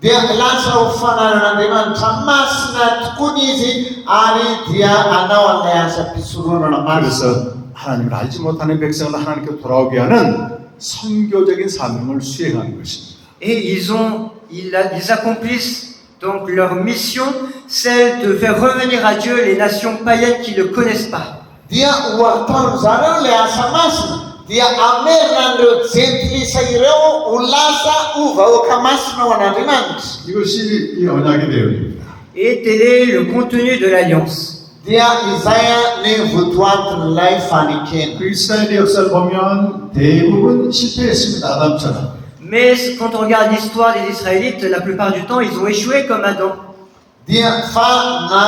Dia lasa ufana anadimant samasna tukunizi ari dia anawan leasa pisuruna namas. 그래서 하나님을 알지 못하는 백성을 하나님께 돌아오게 하는 선교적인 사명을 수행하는 것입니다. Et ils accomplissent donc leur mission, celle de faire revenir à Dieu les nations païennes qui ne le connaissent pas. Dia uartan zara leasa mas. Dia amernan zentli saireo ulasa uva ukamasna wanadimant. 이것이 이 언약의 내용입니다. Et tel est le contenu de l'alliance. Dia Isaiah ni vutuat lai faniken. 그 이스라엘의 역사를 보면 대부분 실패했습니다. 아담처럼. Mais quand on regarde l'histoire des Israélites, la plupart du temps, ils ont échoué comme Adam. dia fa na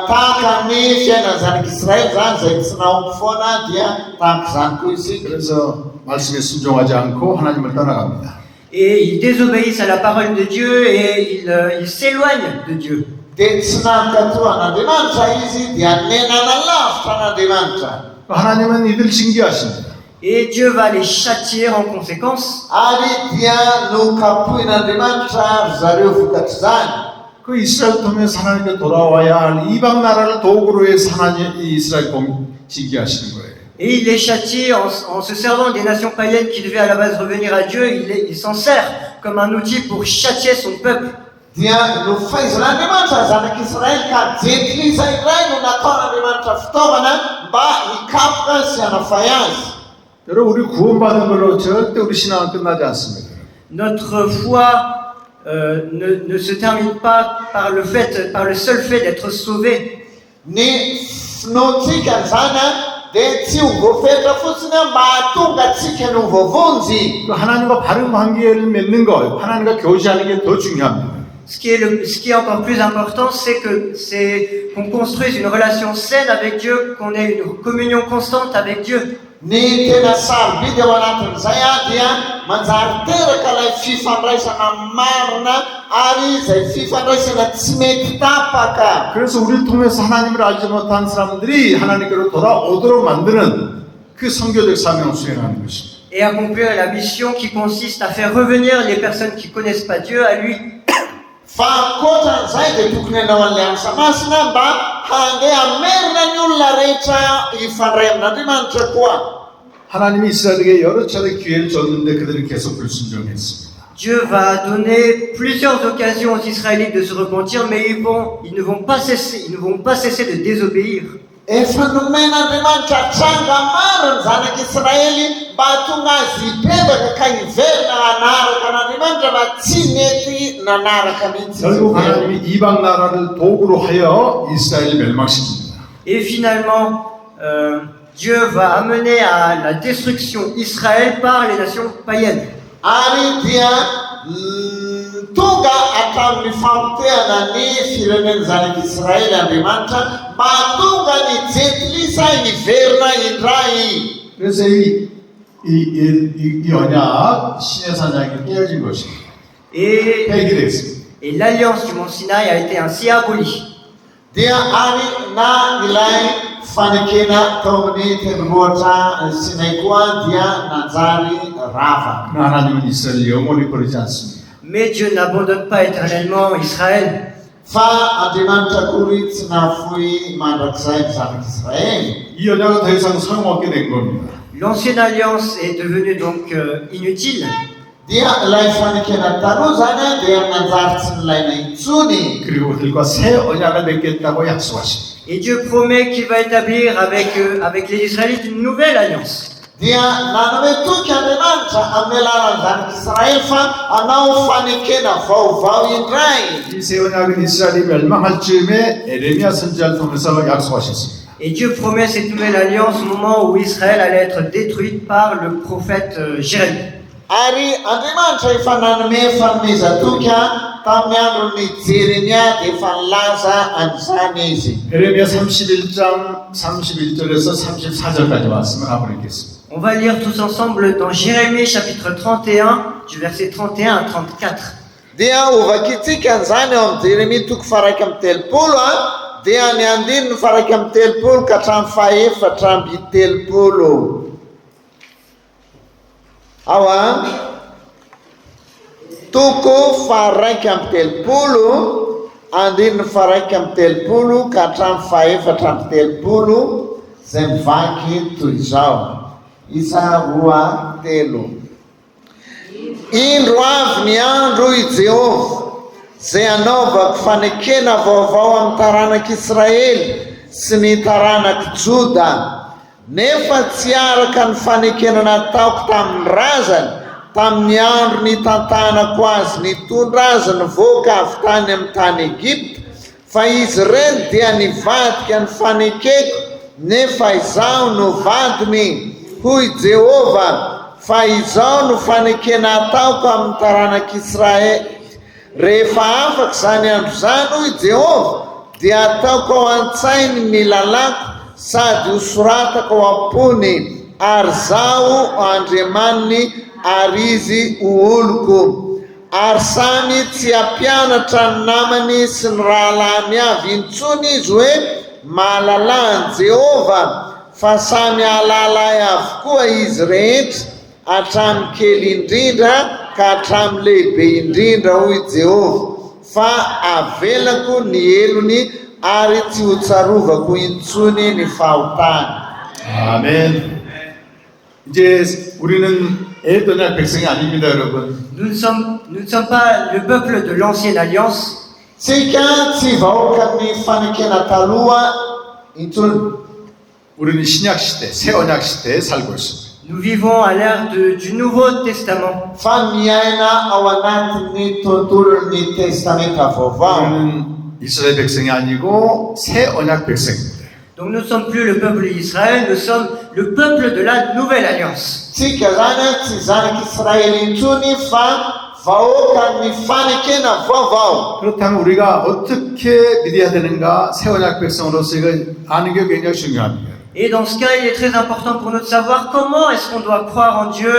tahaka ny fiainana zanak'Israely zany zay tsy naompo foana dia tahaka zany koa izy. 그래서 말씀에 순종하지 않고 하나님을 떠나갑니다. Et ils désobéissent à la parole de Dieu et ils s'éloignent de Dieu. Dia tsy nankatohan'Andriamanitra izy dia nenana lavitra an'Andriamanitra. 하나님은 이들 징계하십니다. Et Dieu va les châtier en conséquence. Ary dia nokapohin'Andriamanitra ry zareo vokatra zany. 그 이스라엘 통해서 하나님께 돌아와야 할 이방 나라를 도구로 해서 하나님 이 이스라엘 징계하시는 거예요. Et il les châtie en se servant des nations païennes qui devaient à la base revenir à Dieu. Il s'en sert comme un outil pour châtier son peuple. Dia no fahaizan'Andriamanitra zanak'Israely ka jetilisa iray no nataon'Andriamanitra fitaovana mba hikapoka sy hanafay azy. 여러분 우리 구원받은 걸로 절대 우리 신앙은 끝나지 않습니다. Notre foi ne se termine pas par le seul fait d'être sauvé. Ny finoantsika zany dia tsy ho voafetra fotsiny mba hahatonga atsika no voavonjy. 그 하나님과 바른 관계를 맺는 것, 하나님과 교제하는 게 더 중요합니다. Ce qui est encore plus important, c'est qu'on construise une relation saine avec Dieu, qu'on ait une communion constante avec Dieu. Ny tena sarobidy ao anatin'izay dia manjary teraka ilay fifandraisana marina ary izay fifandraisana tsy mety tapaka. 그래서 우리를 통해서 하나님을 알지 못한 사람들이 하나님께로 돌아오도록 만드는 그 선교적 사명을 수행하는 것입니다. Et accomplir la mission qui consiste à faire revenir les personnes qui ne connaissent pas Dieu à lui. Fa ankoatran'izay dia tokony hanao an'ilay asa masina mba handeha hamerina ny olona rehetra hifandray amin'Andriamanitra koa. 하나님이 이스라엘에게 여러 차례 기회를 줬는데 그들은 계속 불순종했습니다. Dieu va donner plusieurs occasions aux Israélites de se repentir, mais ils ne vont pas cesser de désobéir. Efa nomen'Andriamanitra tranga maro ny zanak'Israely mba hahatonga azy hipebaka ka hiverina hanaraka an'Andriamanitra mba tsy mety nanaraka mihitsy. 결국 하나님이 이방 나라를 도구로 하여 이스라엘을 멸망시킵니다. Et finalement, Dieu va amener à la destruction Israël par les nations païennes. Ary dia tonga hatramin'ny fampitehana ny fireneny zanak'Israely Andriamanitra mba hahatonga ny jetilisa hiverina indray. 그래서 이 언약 신의 산약이 깨어진 것입니다. 폐기됐습니다. Et l'alliance du mont Sinaï a été ainsi abolie. Dia ary na ilay fanekena tao amin'ny tendrombohitra Sinai koa dia nanjary rava. 그러나 하나님은 이스라엘을 영원히 버리지 않습니다. Mais Dieu n'abandonne pas éternellement Israël. Fa Andriamanitra kory tsy nafoy mandrakizay ny zanak'Israely. 이 언약은 더 이상 소용없게 된 겁니다. L'ancienne alliance est devenue donc inutile. Dia ilay fanekena taloha zany dia nanjary tsy nilaina intsony. 그리고 그들과 새 언약을 맺겠다고 약속하십니다. Et Dieu promet qu'il va établir avec les Israélites une nouvelle alliance. Dia nanametoky Andriamanitra amin'ny alalan'ny zanak'Israely fa hanao fanekena vaovao indray. 이 새 언약은 이스라엘이 멸망할 즈음에 에레미야 선지자를 통해서 약속하셨습니다. Et Dieu promet cette nouvelle alliance au moment où Israël allait être détruite par le prophète Jérémie. Ary Andriamanitra efa nanome fanomezatoky tamin'ny andron'ny Jeremia dia efa nilaza an'izany izy. 에레미야 31장 31절에서 34절까지 말씀을 한번 읽겠습니다. On va lire tous ensemble dans Jérémie chapitre 31, du verset 31 à 34. Dia ovakitsika an'izany ao amin'ny Jeremia toko faraiky amin'ny telopolo dia ny andininy faraiky amin'ny telopolo ka hatramin'ny fahaefatra amby telopolo. Ao toko faraiky amby telopolo andininy faraiky amby telopolo ka hatramin'ny fahaefatra amby telopolo zay mivaky toy izao. Isa roa telo. Indro avy ny andro i Jehovah zay anaovako fanekena vaovao amin'ny taranak'Israely sy ny taranaky Joda, nefa tsy araka ny fanekena nataoko tamin'ny razany tamin'ny andro ny tantanako azy nitondra azy nivoaka avy tany amin'ny tany Egipta, fa izy ireny dia nivadika ny fanekeko, nefa izaho no vadiny hoy Jehovah, fa izao no fanekena ataoko amin'ny taranak'Israely. Rehefa afaka zany andro zany hoy Jehova, dia ataoko ao an-tsainy ny lalako sady hosoratako ao am-pony, ary zaho andriamaniny ary izy oloko. Ary samy tsy hampianatra ny namany sy ny rahalany avy intsony izy hoe mahalala an Jehova, fa samy hahalala avokoa izy rehetra, hatramin'ny kely indrindra ka hatramin'ny lehibe indrindra hoy Jehova, fa avelako ny elony ary tsy ho tsarovako intsony ny fahotany. 아멘. 이제 우리는 에도냐 백성이 아닙니다, 여러분. Nous ne sommes pas le peuple de l'ancienne alliance. Tsika tsy vahoakan'ny fanekena taloha intsony. 우리는 신약 시대, 새 언약 시대에 살고 있습니다. Nous vivons à l'ère du Nouveau Testament. Fa miaina ao anatin'ny tontolon'ny testamenta vaovao. 우리는 이스라엘 백성이 아니고 새 언약 백성입니다. Donc nous ne sommes plus le peuple d'Israël, nous sommes le peuple de la Nouvelle Alliance. Tsika zany tsy zanak'Israely intsony fa vahoakan'ny fanekena vaovao. 그렇다면 우리가 어떻게 믿어야 되는가? 새 언약 백성으로서 이거 아는 게 굉장히 중요합니다. Et dans ce cas, il est très important pour nous de savoir comment est-ce qu'on doit croire en Dieu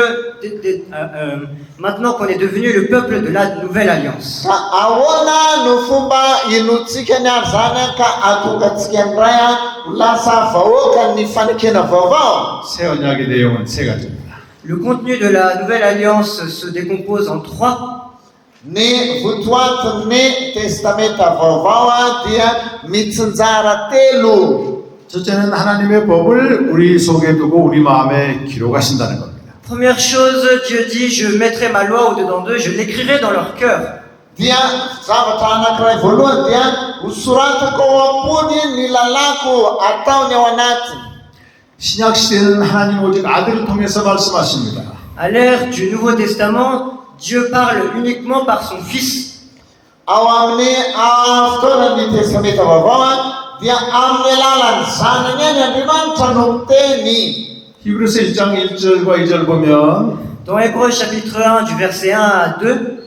maintenant qu'on est devenu le peuple de la Nouvelle Alliance. Ka ahoana no fomba inotsika ny ary zany ka atongatsika ndray ho lasa vahoakan'ny fanekena vaovao. 새 언약의 내용은 세 가지입니다. Le contenu de la Nouvelle Alliance se décompose en trois. Ny votoatin'ny testamenta vaovao dia mitsinjara telo. 첫째는 하나님의 법을 우리 속에 두고 우리 마음에 기록하신다는 겁니다. Première chose, Dieu dit, je mettrai ma loi au-dedans d'eux, je l'écrirai dans leur cœur. Dia zavatra anankiray voalohany dia hosoratako ao am-pony ny lalako ataony ao anatiny. 신약 시대는 하나님 오직 아들을 통해서 말씀하십니다. À l'ère du Nouveau Testament, Dieu parle uniquement par son Fils. Ao amin'ny fotoanan'ny testamenta vaovao dia amin'ny alalan'ny zanany any Andriamanitra no miteny. 히브리서 1장 1절과 2절 보면 Dans Hébreux chapitre 1 du verset 1 à 2,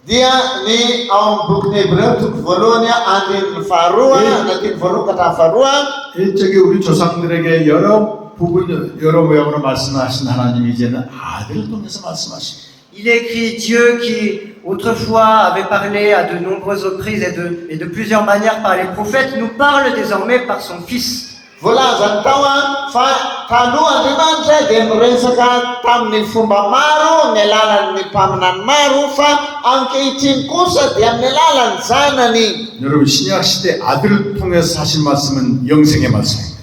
Dia ny ao amin'ny bokin'ny Hebreo toko voalohany andininy faharoa andininy voalohany ka hatramin'ny faharoa. 일적에 우리 조상들에게 여러 부분 여러 모양으로 말씀하신 하나님이 이제는 아들을 통해서 말씀하십니다. il est écrit Dieu qui autrefois avait parlé à de nombreuses reprises et de plusieurs manières par les prophètes, nous parle désormais par son Fils. Voalaza tao fa taloha Andriamanitra dia miresaka tamin'ny fomba maro, ny alalan'ny mpaminany maro, fa ankehitriny kosa dia amin'ny alalan'ny zanany. 여러분 신약 시대 아들을 통해서 하신 말씀은 영생의 말씀입니다.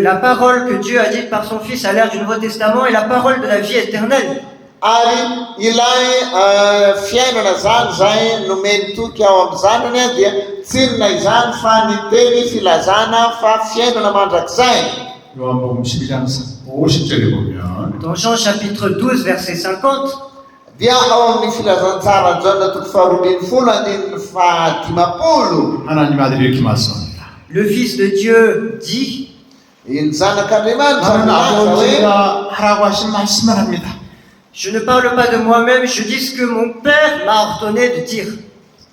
La parole que Dieu a dite par son Fils à l'ère du Nouveau Testament est la parole de la vie éternelle. Ary ilay fiainana zany zay nomeny toky ao amin'ny zanany dia tsinona izany fa ny teny filazana fa fiainana mandrakizay. 요한복음 12장 50절에 보면 Dans Jean chapitre 12 verset 50, Dia ao amin'ny filazantsara Jaona toko faharoambin'ny folo andininy fahadimapolo. 하나님 아들이 이렇게 말씀합니다. le Fils de Dieu dit, Iny zanak'Andriamanitra 나는 milaza hoe 아버지가 하라고 하신 말씀을 합니다. je ne parle pas de moi-même, je dis ce que mon Père m'a ordonné de dire.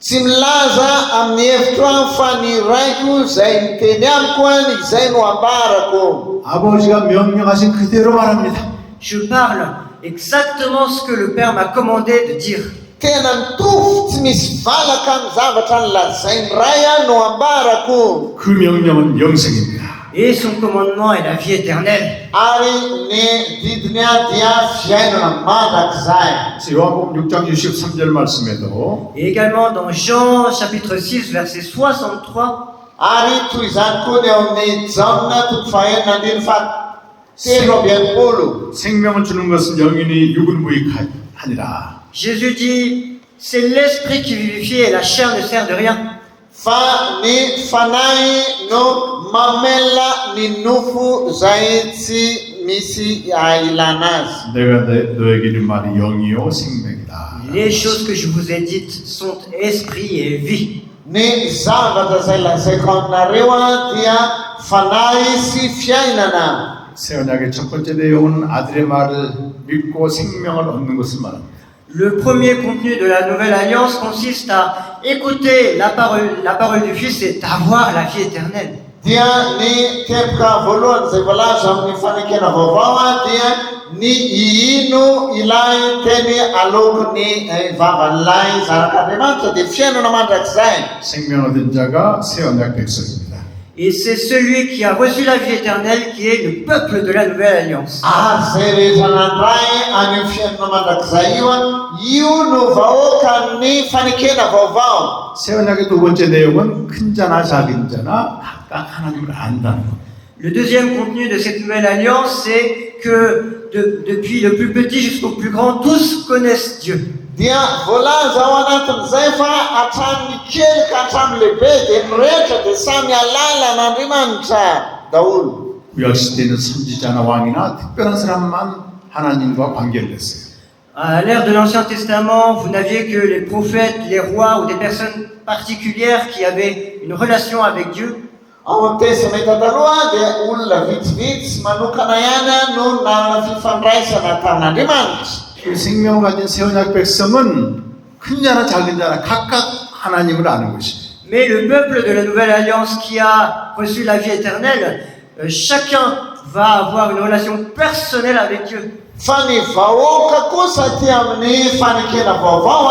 tsy milaza amin'ny hevitro any fa ny raiko zay miteny amiko any izay no ambarako. 아버지가 명령하신 그대로 말합니다. Je parle exactement ce que le Père m'a commandé de dire. Tena mitovy, tsy misy valaka amin'ny zavatra nylazainy ray no ambarako. 그 명령은 영생입니다. Et son commandement est la vie éternelle. Ary ny didiny dia fiainana mandrakizay. 그래서 요한복음 6장 63절 말씀에도 Et également dans Jean chapitre 6 verset 63, Ary toy izany koa ny ao amin'ny Jaona toko fahaenina andiny fahatelo amby enimpolo. 생명을 주는 것은 영인이 육은 무익하니라. Jésus dit, c'est l'esprit qui vivifie et la chair ne sert de rien. Fa ny fanahy no mamela ny nofo zay tsy misy ilana azy. 내가 너에게 이른 말이 영이요 생명이다. Les choses que je vous ai dites sont esprit et vie. Ny zavatra zay lazaiko aminareo dia fanahy sy fiainana. 새 언약의 첫 번째 내용은 아들의 말을 믿고 생명을 얻는 것을 말합니다. Le premier contenu de la Nouvelle Alliance consiste à écouter la parole du Fils et d'avoir la vie éternelle. Dia ny teboka voalohany izay voalaza amin'ny fanekena vaovao dia ny ino ilay teny alokon'ny vavan'ilay zanak'Andriamanitra dia fiainana mandrakizay. 생명 얻은 자가 새 언약 백성입니다. Et c'est celui qui a reçu la vie éternelle qui est le peuple de la Nouvelle Alliance. Izay rehetra nandray any fiainana mandrakizay io no vahoaka ny fanekena vaovao. 새 언약의 두 번째 내용은 큰 자나 작은 자나 각각 하나님을 안다는 것. Le deuxième contenu de cette Nouvelle Alliance, c'est que depuis le plus petit jusqu'au plus grand, tous connaissent Dieu. Dia voalaza ao anatin'izay fa hatramin'ny kely ka hatramin'ny lehibe dia ny rehetra dia samy alala n'Andriamanitra daholo. 구약 시대에는 선지자나 왕이나 특별한 사람만 하나님과 관계를 했어요. À l'ère de l'Ancien Testament, vous n'aviez que les prophètes, les rois ou des personnes particulières qui avaient une relation avec Dieu. Ao amin'ny testamenta taloha dia olona vitsivitsy manokana ihany no nanana fifandraisana tamin'Andriamanitra. 그 생명을 가진 새 언약 백성은 큰 자나 작은 자나 각각 하나님을 아는 것입니다. Mais le peuple de la Nouvelle Alliance qui a reçu la vie éternelle, chacun va avoir une relation personnelle avec Dieu. Fa ny vahoaka kosa ty amin'ny fanekena vaovao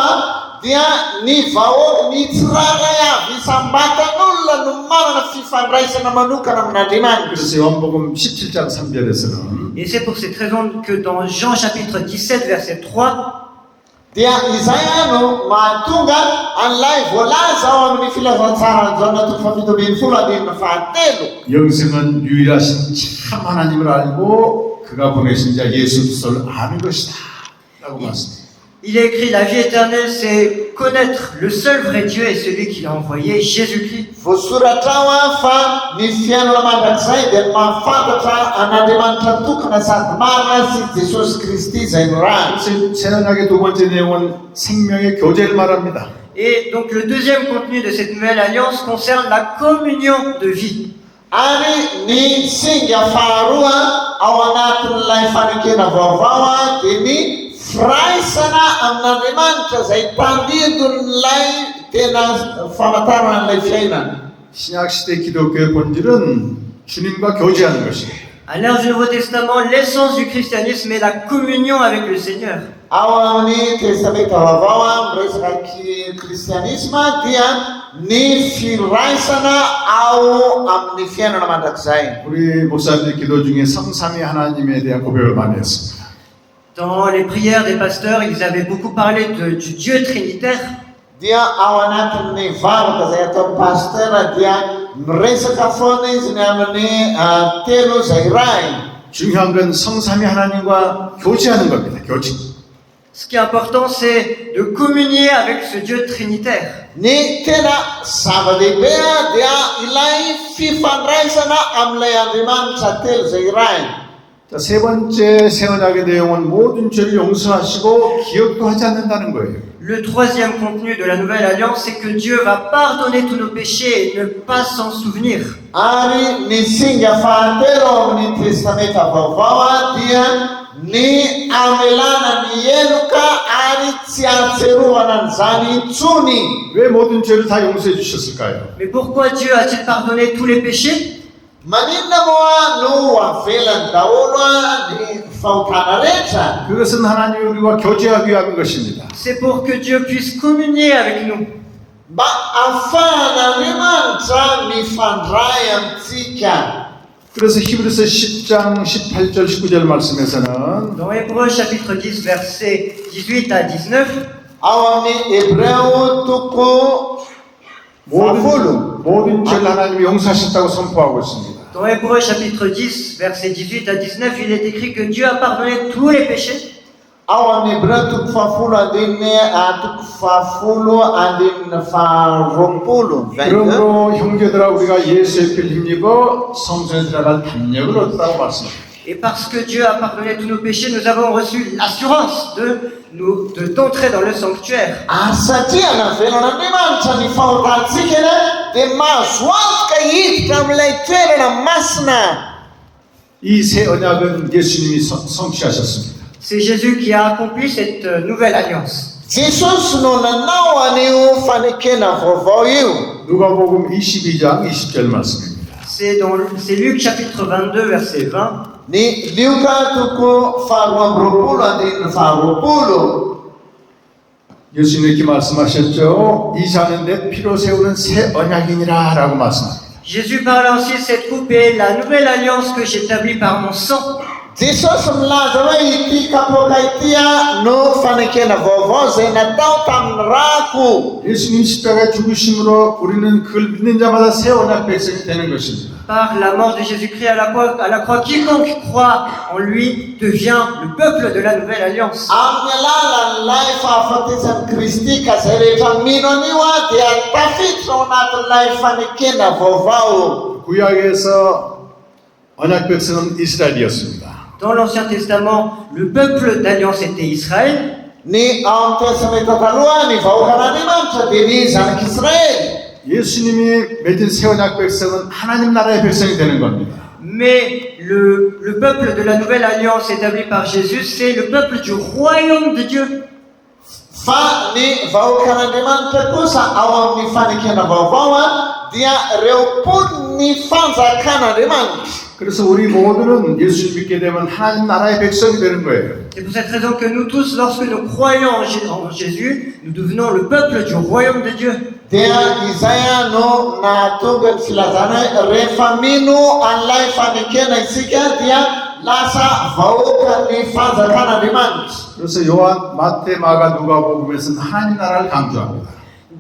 dia ny vahoaka ny tsirairay avy isambatan'olona no manana fifandraisana manokana amin'Andriamanitra. 그래서 요한복음 17장 3절에서는 Et c'est pour cette raison que dans Jean chapitre 17, verset 3, dia izay no mahatonga an'ilay voalaza ao amin'ny filazantsara Jaona 7:7. 영생은 유일하신 참 하나님을 알고 그가 보내신 자 예수 그리스도를 아는 것이다 라고 말씀합니다. il est écrit la vie éternelle, c'est connaître le seul vrai Dieu et celui qui l'a envoyé, Jésus-Christ. Voasoratra ao fa ny fiainana mandrakizay dia mahafantatra an'Andriamanitra tokana sady marina sy Jesosy Kristy izay no rany. 그래서 새 언약의 두 번째 내용은 생명의 교제를 말합니다. Et donc le deuxième contenu de cette nouvelle alliance concerne la communion de vie. Ary ny singa faharoa ao anatin'ilay fanekena vaovao dia ny firaisana amin'Andriamanitra izay tandidon'ilay tena famantarana an'ilay fiainana. 신약 시대 기독교의 본질은 주님과 교제하는 것입니다. À l'ère du Nouveau Testament, l'essence du christianisme est la communion avec le Seigneur. Ao amin'ny testamenta vaovao miresaka kristianisma dia ny firaisana ao amin'ny fiainana mandrakizay. 우리 목사님들 기도 중에 성삼위 하나님에 대한 고백을 많이 했습니다. Dans les prières des pasteurs, ils avaient beaucoup parlé du Dieu trinitaire. Dia ao anatin'ny vavaka izay ataon'ny pastera dia miresaka foana izy ny amin'ny telo izay ray. 중요한 건 성삼위 하나님과 교제하는 겁니다. 교제. Ce qui est important, c'est de communier avec ce Dieu trinitaire. Ny tena zava-dehibe dia ilay fifandraisana amin'ilay Andriamanitra telo izay ray. 자, 세 번째 새 언약의 내용은 모든 죄를 용서하시고 기억도 하지 않는다는 거예요. Le troisième contenu de la Nouvelle Alliance, c'est que Dieu va pardonner tous nos péchés et ne pas s'en souvenir. Ary ny singa fahatelo ao amin'ny testamenta vaovao dia ny amelana ny eloka ary tsy atserovana an'izany intsony. 왜 모든 죄를 다 용서해 주셨을까요? Mais pourquoi Dieu a-t-il pardonné tous les péchés? Maninona moa no avelany daholo ny fahotana rehetra? 그것은 하나님이 우리와 교제하기 위한 것입니다. C'est pour que Dieu puisse communier avec nous. Mba ahafahan'Andriamanitra mifandray amintsika. 그래서 히브리서 10장 18절 19절 말씀에서는 Dans Hébreux chapitre 10, versets 18 à 19, Ao amin'ny Hebreo toko 모든 죄를 하나님이 용서하셨다고 선포하고 있습니다. dans Hébreux chapitre 10, versets 18 à 19, il est écrit que Dieu a pardonné tous les péchés. Ao amin'ny Hebreo toko fahafolo andininy faharoapolo. 그러므로 형제들아 우리가 예수의 피를 힘입어 성전에 들어갈 담력을 얻었다고 말씀합니다. Et parce que Dieu a pardonné tous nos péchés, nous avons reçu l'assurance d'entrer dans le sanctuaire. Satria navelon'Andriamanitra ny fahotantsika dia mahazo antoka hiditra amin'ilay toerana masina. 이 새 언약은 예수님이 성취하셨습니다. C'est Jésus qui a accompli cette nouvelle alliance. jesosy no nanao an'io fanekena vaovao io. 누가복음 22장 20절 말씀입니다. C'est Luc chapitre 22 verset 20. Ny lioka toko faharoa amby roapolo andininy faharoapolo. 예수님 이렇게 말씀하셨죠. 이 잔은 내 피로 세우는 새 언약이니라 라고 말씀합니다. Jésus parle ainsi, cette coupe est la nouvelle alliance que j'établis par mon sang. jesosy milaza hoe ity kapoaka itya no fanekena vaovao zay natao tamin'ny rako. 예수님 십자가에 죽으심으로 우리는 그걸 믿는 자마다 새 언약 백성이 되는 것입니다. Par la mort de Jésus-Christ à la croix, quiconque croit en lui devient le peuple de la nouvelle alliance. Amin'ny alalan'ilay fahafatesan'ny Kristy ka zay rehetra mino an'io dia tafiditra ao anatin'ilay fanekena vaovao. 구약에서 언약 백성은 이스라엘이었습니다. Dans l'Ancien Testament, le peuple d'alliance était Israël. Ny ao amin'ny testamenta taloha ny vahoakan'Andriamanitra dia ny zanak'Israely. 예수님이 맺은 새 언약 백성은 하나님 나라의 백성이 되는 겁니다. Mais le peuple de la nouvelle alliance établi par Jésus, c'est le peuple du royaume de Dieu. Fa ny vahoakan'Andriamanitra kosa ao amin'ny fanekena vaovao dia ireo poniny fanjakan'Andriamanitra. 그래서 우리 모두는 예수님 믿게 되면 하나님 나라의 백성이 되는 거예요. C'est pour cette raison que nous tous, lorsque nous croyons en Jésus, nous devenons le peuple du royaume de Dieu. Dia izay no nahatonga ny filazana rehefa mino an'ilay fanekena isika dia lasa vahoakan'ny fanjakan'Andriamanitra. 그래서 요한, 마태, 마가, 누가복음에서는 하나님 나라를 강조합니다.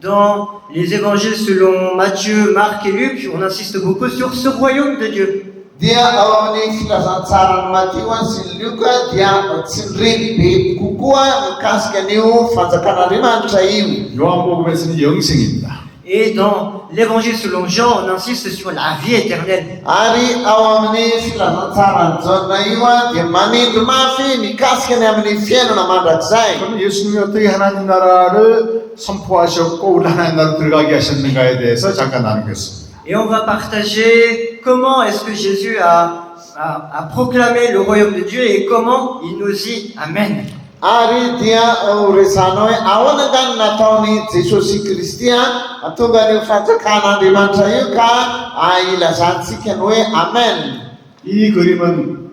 Dans les évangiles selon Matthieu, Marc et Luc, on insiste beaucoup sur ce royaume de Dieu. Dia ao amin'ny filazantsarany Matteo sy ny Luka dia tsindriny be kokoa mikasika an'io fanjakan'Andriamanitra io. 요한복음에서는 영생입니다. Et dans l'évangile selon Jean, on insiste sur la vie éternelle. Ary ao amin'ny filazantsarany Jaona io dia manindry mafy mikasika ny amin'ny fiainana mandrakizay. 그럼 예수님이 어떻게 하나님 나라를 선포하셨고 우리 하나님 나라로 들어가게 하셨는가에 대해서 잠깐 나누겠습니다. Et on va partager comment est-ce que Jésus a proclamé le royaume de Dieu et comment il nous y amène. Ary dia horesana hoe ahoana ngany nataony Jesosy Kristy atonga an'io fanjakan'Andriamanitra io ka ilazantsika ny hoe amen. 이 그림은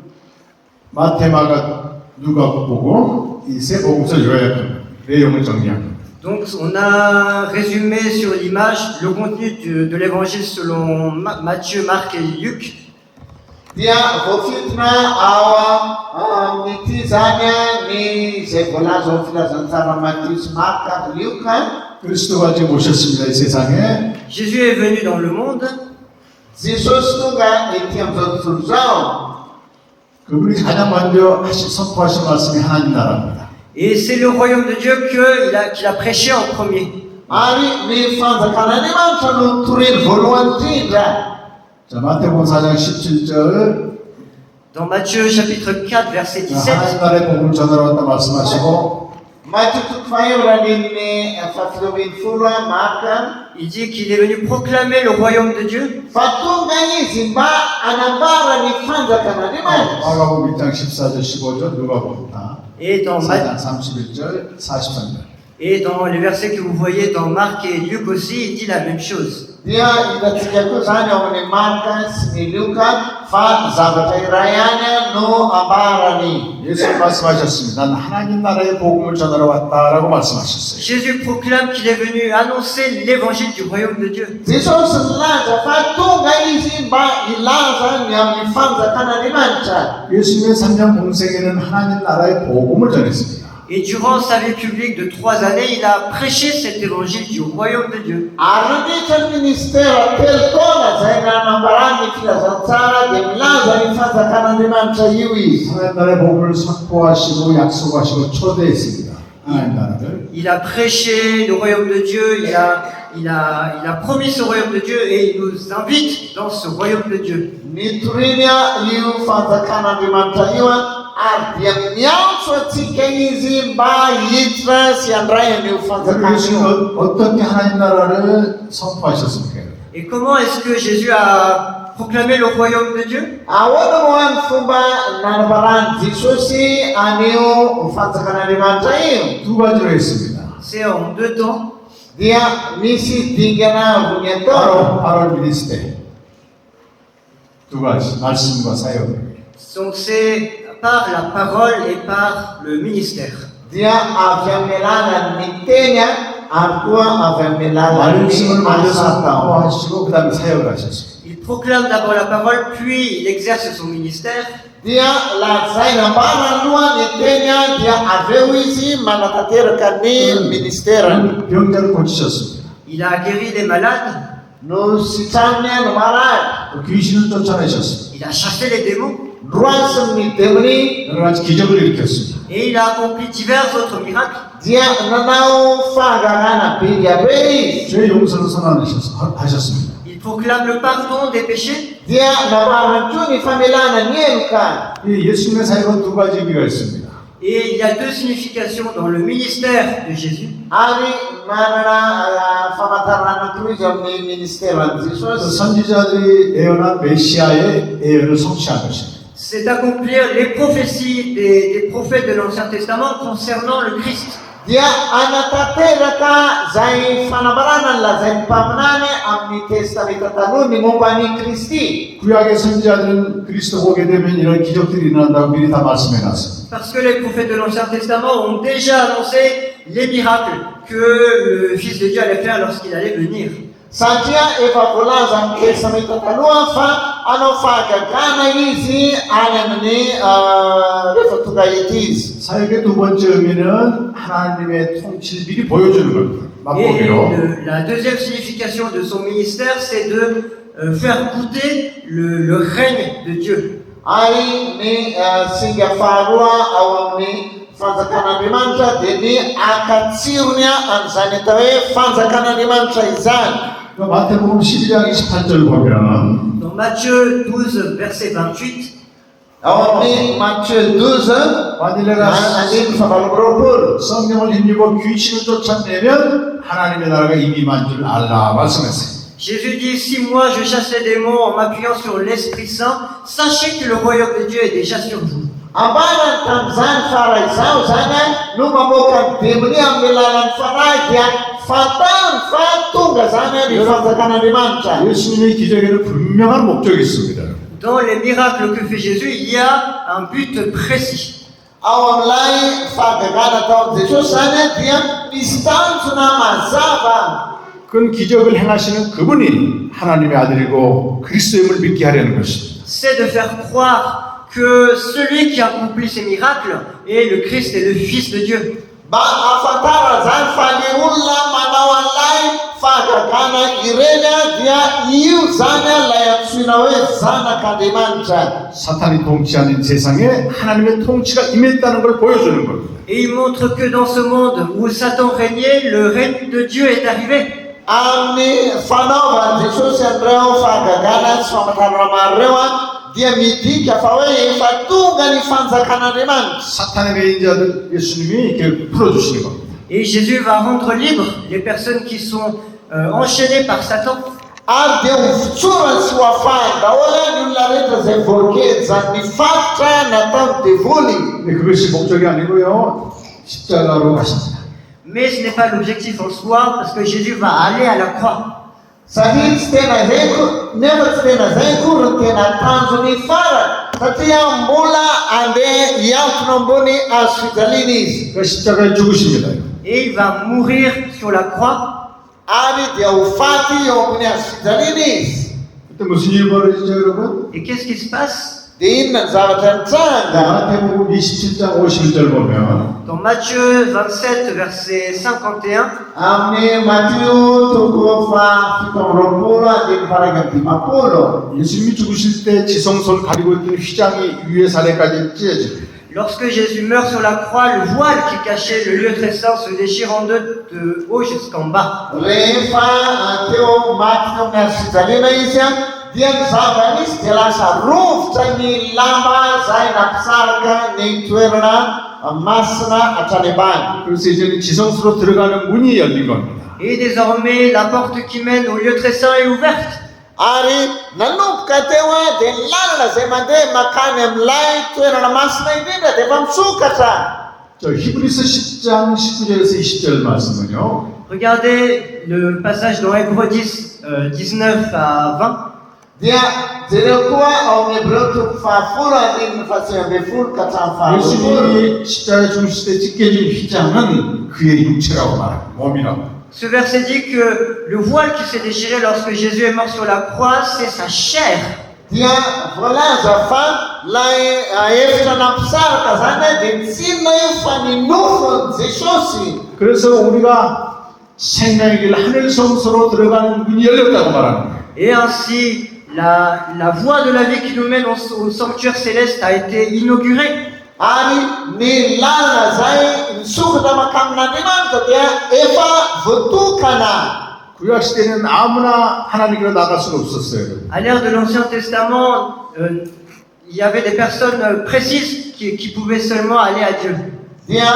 마태, 마가, 누가복음 이 세 복음서 요약합니다. 내용을 정리합니다. Donc on a résumé sur l'image le contenu de l'évangile selon Matthieu, Marc et Luc. Dia voafitona ao amin'ity zany ny zay voalaza ao filazantsara Matthieu sy Marc, Luka. 그리스도가 지금 오셨습니다. 이 세상에. Jésus est venu dans le monde. Jesosy tonga ety amin'izao tontolo izao. 그분이 가장 먼저 선포하신 말씀이 하나님 나라입니다. Et c'est le royaume de Dieu qu'il a prêché en premier. Ary ny fanjakan'Andriamanitra no toreny voalohany indrindra. 자, 마태복음 4장 17절. Dans Matthieu chapitre 4 verset 17. 하나님 나라의 복음을 전하러 왔다 말씀하시고 Matthieu toko faharoan'ny fahafilovin'ny folo Marka. Il dit qu'il est venu proclamer le royaume de Dieu. Fa tonga izy mba anambara ny fanjakan'Andriamanitra. 마가복음 1장 14절 15절 누가복음 Et dans 4장 31절 43절. Et dans les versets que vous voyez dans Marc et Luc aussi, il dit la même chose. Dia hitantsika koa zany ao amin'ny Marka sy ny Luka fa zavatra iray ihany no ambarany. 예수님 말씀하셨습니다. 난 하나님 나라의 복음을 전하러 왔다라고 말씀하셨어요. Jésus proclame qu'il est venu annoncer l'évangile du royaume de Dieu. Jesosy nilaza fa tonga izy mba ilaza ny amin'ny fanjakan'Andriamanitra. 예수님의 3년 공생에는 하나님 나라의 복음을 전했습니다. Et durant sa vie publique de 3 années, il a prêché cet évangile du royaume de Dieu. Ary nandritra ny ministera telo taona zay nanambarany ny filazantsara dia milaza ny fanjakan'Andriamanitra io izy. 하나님 나라의 복음을 선포하시고 약속하시고 초대했습니다. 하나님 나라를. Il a prêché le royaume de Dieu, il a promis ce royaume de Dieu et il nous invite dans ce royaume de Dieu. Nitoriana io fanjakan'Andriamanitra io ary dia miantso atsika izy mba hiditra sy handray an'io fanjakana io. 예수님은 어떻게 하나님 나라를 선포하셨습니까? Et comment est-ce que Jésus a proclamer le royaume de Dieu. Ahoana moa ny fomba nanaparany Jesosy anio fanjakan'Andriamanitra io? 두 가지로 했습니다. C'est en 2 temps. Dia misy dingana roy ny atao. 바로 미니스테. 두 가지, 말씀과 사역. Donc c'est par la parole et par le ministère. Dia avy amin'ny alalan'ny miteny ary koa avy amin'ny alalan'ny 말씀을 먼저 asa atao. 선포하시고 그 다음에 사역을 하셨습니다. Il proclame d'abord la parole, puis il exerce son ministère. Dia lazaina ambara aloha ny teny dia avy eo izy manatanteraka ny ministerany. 병자를 고치셨습니다. Il a guéri les malades, No sitrany no marary. 또 귀신을 쫓아내셨습니다. il a chassé les démons, Droasiny demony 여러 가지 기적을 일으켰습니다. et il a accompli divers autres miracles. dia nanao fahagarana be dia be izy. 죄 용서를 선언하셨습니다. Il proclame le pardon des péchés. Dia namarana koa ny famelana ny eloka. 이 예수님의 사역은 두 가지 의미가 있습니다. Et il y a 2 significations dans le ministère de Jésus. Ary manana famantarana anankiroa izy amin'ny ministeran'i 그 Jesosy. 선지자들이 예언한 메시아의 예언을 성취한 것입니다. C'est d'accomplir les prophéties des prophètes de l'Ancien Testament concernant le Christ. Dia anatanteraka zay fanambarana lazain'ny mpaminany amin'ny testamenta taloha ny momba ny Kristy. 구약의 선지자들은 그리스도 오게 되면 이런 기적들이 일어난다고 미리 다 말씀해놨습니다. Parce que les prophètes de l'Ancien Testament ont déjà annoncé les miracles que le Fils de Dieu allait faire lorsqu'il allait venir. Satria efa voalaza amin'ny testamenta taloha fa anao fahagagana izy any amin'ny rehefa tonga eto izy. 사역의 두 번째 의미는 하나님의 통치를 미리 보여주는 겁니다. Et 맛보기로. la deuxième signification de son ministère, c'est de faire goûter le règne de Dieu. Ary ny singa faharoa ao amin'ny fanjakan'Andriamanitra dia ny akatsirony an'izany atao hoe fanjakan'Andriamanitra izany. 마태복음 12장 28절 보면 Dans Matthieu 12, verset 28, Ao amin'ny Matthieu 12, 만일 내가 andiny fahavalomroapolo. 성령을 힘입어 귀신을 쫓아내면 하나님의 나라가 이미 임한 줄 알라 말씀했어요. Jésus dit, si moi je chasse les démons en m'appuyant sur l'Esprit Saint, sachez que le royaume de Dieu est déjà sur vous. Ambarany tamin'izany fahaizao zany no mamoaka ny demony amin'ny alalan'ny fanahy dia fantany fa tonga zany ny fanjakan'Andriamanitra. 예수님의 기적에는 분명한 목적이 있습니다. Dans les miracles que fait Jésus, il y a un but précis. Ao amin'ilay fahagagana ataon'i Jesosy zany dia misy tanjona mazava. 그건 기적을 행하시는 그분이 하나님의 아들이고 그리스도임을 믿게 하려는 것입니다. C'est de faire croire que celui qui accomplit ces miracles est le Christ et le Fils de Dieu. Mba afantara zany fa ny olona manao an'ilay fahagagana ireny dia io zany lay antsoina hoe zanak'Andriamanitra. 사탄이 통치하는 세상에 하나님의 통치가 임했다는 걸 보여주는 겁니다. Et il montre que dans ce monde où Satan régnait, le règne de Dieu est arrivé. Amin'ny fanaovan'i Jesosy an'ireo fahagagana sy famantarana maro ireo dia midika fa hoe efa tonga ny fanjakan'Andriamanitra. 사탄의 매인자들 예수님이 이렇게 풀어주시는 겁니다. Et Jésus va rendre libres les personnes qui sont enchaînées par Satan. Ary dia hofotsorany sy hoafahany daholo ny olona rehetra izay voakejy ny fatotra nataony devoly. 근데 그것이 목적이 아니고요. 십자가로 가십니다. Mais ce n'est pas l'objectif en soi, parce que Jésus va aller à la croix. Satria tsy tena zay nefa tsy tena zay kory ny tena tanjony farany satria mbola andeha hiantona ambony hazo fijaliana izy. 그러니까 십자가에 죽으십니다. Et il va mourir sur la croix. Ary dia ho faty eo ambony hazo fijaliana izy. 그때 무슨 일이 벌어지죠, 여러분? Et qu'est-ce qui se passe? Dia inona ny zavatra nitranga? 마태복음 27장 51절 보면 Dans Matthieu 27, verset 51, Amin'ny Matteo toko fafito amby roapolo andiny faraka amin'ny dimapolo. 예수님이 죽으실 때 지성소를 가리고 있던 휘장이 위에 사례까지 찢어집니다. lorsque Jésus meurt sur la croix, le voile qui cachait le lieu très saint se déchire en deux, de haut jusqu'en bas. Rehefa teo maty teo amin'ny hazo fijaliana izy dia ny zavany izy dia lasa rovotra ny lamba zay nampisaraka ny toerana masina hatrany ambany. 그래서 이제는 지성소로 들어가는 문이 열린 겁니다. Et désormais, la porte qui mène au lieu très saint est ouverte. Ary nanomboka teo dia ny lalana izay mandeha makany amin'ilay toerana masina indrindra dia efa misokatra. 저 히브리서 10장 19절에서 20절 말씀은요. Regardez le passage dans Hébreux 10, 19 à 20. Dia jereo koa ao amin'ny Hebreo toko 10:10 ka hatramin'ny 12. 예수님이 십자가에 죽으실 때 찢겨진 휘장은 그의 육체라고 말합니다. 몸이라고. Ce verset dit que le voile qui s'est déchiré lorsque Jésus est mort sur la croix, c'est sa chair. Dia voalaza fa ilay hevitra nampisaraka zany dia tsy inona io fa ny nofony Jesosy. 그래서 우리가 생명의 길 하늘 성소로 들어가는 문이 열렸다고 말합니다. Et ainsi, la voie de la vie qui nous mène au sanctuaire céleste a été inaugurée. Ary ny lalana zay misokatra makamin'Andriamanitra dia efa voatokana. 구약 시대는 아무나 하나님께로 나갈 수가 없었어요. À l'ère de l'Ancien Testament, il y avait des personnes précises qui pouvaient seulement aller à Dieu. Dia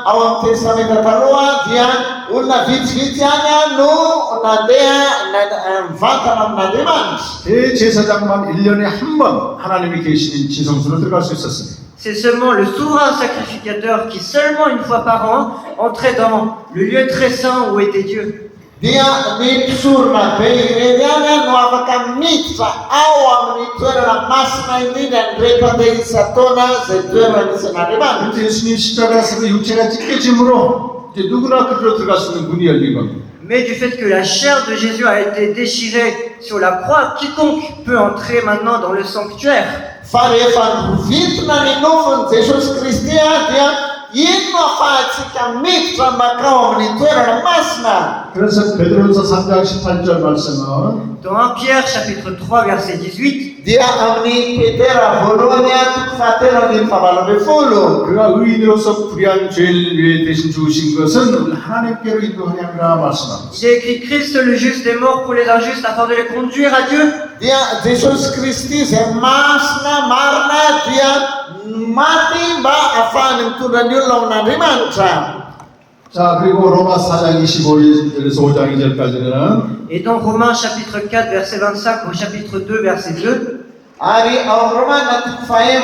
ao amin'ny testamenta taloha dia olona vitsivitsy ihany no nandeha mivantana amin'Andriamanitra. 대제사장만 1년에 한 번 하나님이 계시는 지성소로 들어갈 수 있었습니다. C'est seulement le souverain sacrificateur qui, seulement une fois par an, entrait dans le lieu très saint où était Dieu. Dia ny mpisorona be ireny ihany no afaka miditra ao amin'ny toerana masina indrindra ny rehefa isan-taona izay toerana nisy an'Andriamanitra. 그런데 예수님 십자가에서 육체가 찢겨짐으로 이제 누구나 그리로 들어갈 수 있는 문이 열린 겁니다. Mais du fait que la chair de Jésus a été déchirée sur la croix, quiconque peut entrer maintenant dans le sanctuaire. Fa rehefa vovitina ny nofony Jesosy Kristy dia ino ahafahantsika miditra makao amin'ny toerana masina. 그래서 베드로전서 3장 18절 말씀은 Dans 1 Pierre chapitre 3 verset 18, Dia amin'ny Petera voalohany toko 7:20. 그가 의인으로서 불의한 죄를 위해 대신 죽으신 것은 하나님께로 인도하냐라 말씀합니다. il est écrit Christ le juste est mort pour les injustes afin de les conduire à Dieu. Dia Jesosy Kristy izay masina marina dia maty mba ahafahany mitondra ny olona ao amin'Andriamanitra. 자, 그리고 로마 4장 25절에서 5장 2절까지는 Et dans Romains chapitre 4 verset 25 au chapitre 2 verset 2, Ary ao amin'ny Romana toko 4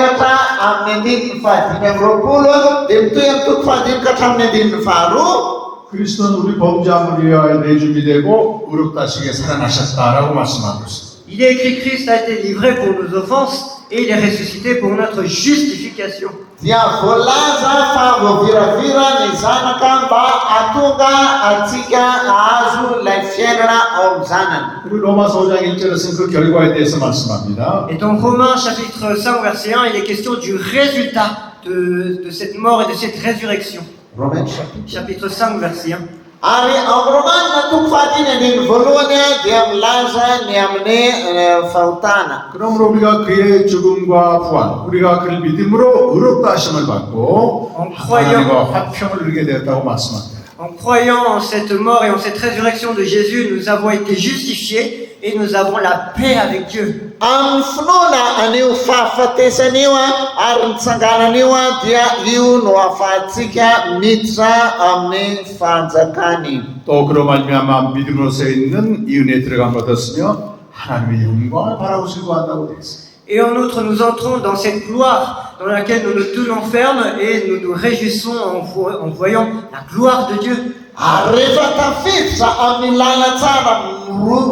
amin'ny 1:5 dia mitohy amin'ny toko 5 ka hatramin'ny 1:2. 그리스도는 우리 범죄함을 위하여 내준비 되고 의롭다시게 살아나셨다라고 말씀하고 있습니다. il est écrit Christ a été livré pour nos offenses et il est ressuscité pour notre justification. Dia voalaza fa voaviravira ny zanaka mba atonga atsika ahazo ilay fiainana ao amin'ny zanany. 그리고 로마서 5장 1절에서는 그 결과에 대해서 말씀합니다. Et dans Romains chapitre 5 verset 1, il est question du résultat de cette mort et de cette résurrection. Romans. Chapitre 5 verset 1. Ary ao amin'ny Romana toko 5 voalohany dia milaza ny amin'ny fahotana. 그러므로 우리가 그의 죽음과 부활, 우리가 그를 믿음으로 의롭다 하심을 받고 하나님과 화평을 누리게 되었다고 말씀합니다. En croyant en cette mort et en cette résurrection de Jésus, nous avons été justifiés et nous avons la paix avec Dieu. Amin'ny finoana an'io fahafatesana io ary nitsanganana io dia io no ahafahantsika miditra amin'ny fanjakany. 또 그로 말미암아 믿음으로서 있는 이 은혜에 들어간 것 얻었으며 하나님의 영광을 바라보시고 한다고 되어 있습니다. Et en outre, nous entrons dans cette gloire dans laquelle nous nous tenons fermes et nous nous réjouissons en voyant la gloire de Dieu. Ary rehefa tafiditra amin'ny lalan-tsara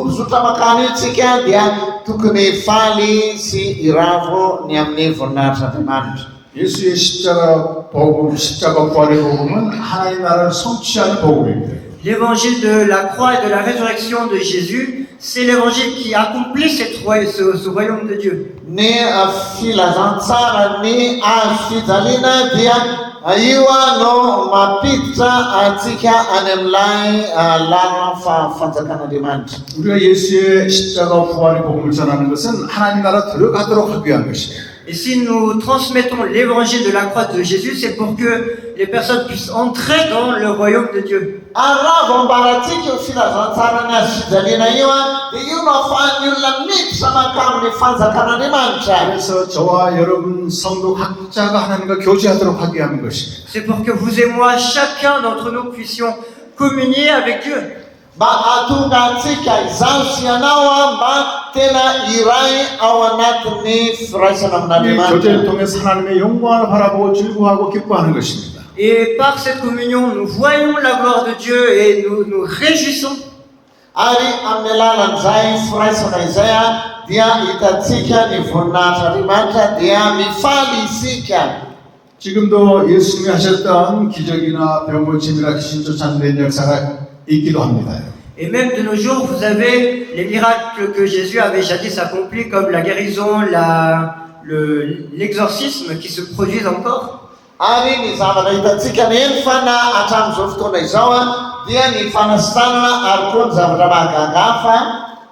mizotra makany io tsika dia tokony faly sy iravo ny amin'ny voninahitr'Andriamanitra. 예수의 십자가 복음, 십자가 부활의 복음은 하나님 나라를 성취하는 복음입니다. L'évangile de la croix et de la résurrection de Jésus, c'est l'évangile qui accomplit ce royaume de Dieu. Ny filazantsara ny azo fijaliana dia io no mampiditra antsika any amin'ilay lalana fanjakan'Andriamanitra. 우리가 예수의 십자가 부활의 복음을 전하는 것은 하나님 나라 들어가도록 하기 위한 것입니다. Et si nous transmettons l'évangile de la croix de Jésus, c'est pour que les personnes puissent entrer dans le royaume de Dieu. Ary raha vao ambaratsika io filazantsara ny azo fijaliana io dia io no ahafahan'ny olona miditra makamin'ny fanjakan'Andriamanitra. 그래서 저와 여러분 성도 각자가 하나님과 교제하도록 하게 하는 것입니다. C'est pour que vous et moi, chacun d'entre nous, puissions communier avec Dieu. mba ahatonga antsika izaho sy ianao mba tena iray ao anatin'ny firaisana 이 amin'Andriamanitra. 교제를 통해서 하나님의 영광을 바라보고 즐거워하고 기뻐하는 것입니다. Et par cette communion, nous voyons la gloire de Dieu et nous nous réjouissons. Ary amin'ny alalan'izay firaisana izay dia hitantsika ny voninahitran'Andriamanitra dia mifaly isika. 지금도 예수님이 하셨던 기적이나 병 고침이나 귀신 쫓아내는 역사가 있기도 합니다. Et même de nos jours, vous avez les miracles que Jésus avait jadis accomplis, comme la guérison, l'exorcisme qui se produisent encore. Ary ny zavatra hitantsika neny fa na hatramin'izao fotoana izao dia ny fanasanana ary koa ny zavatra mahagaga hafa.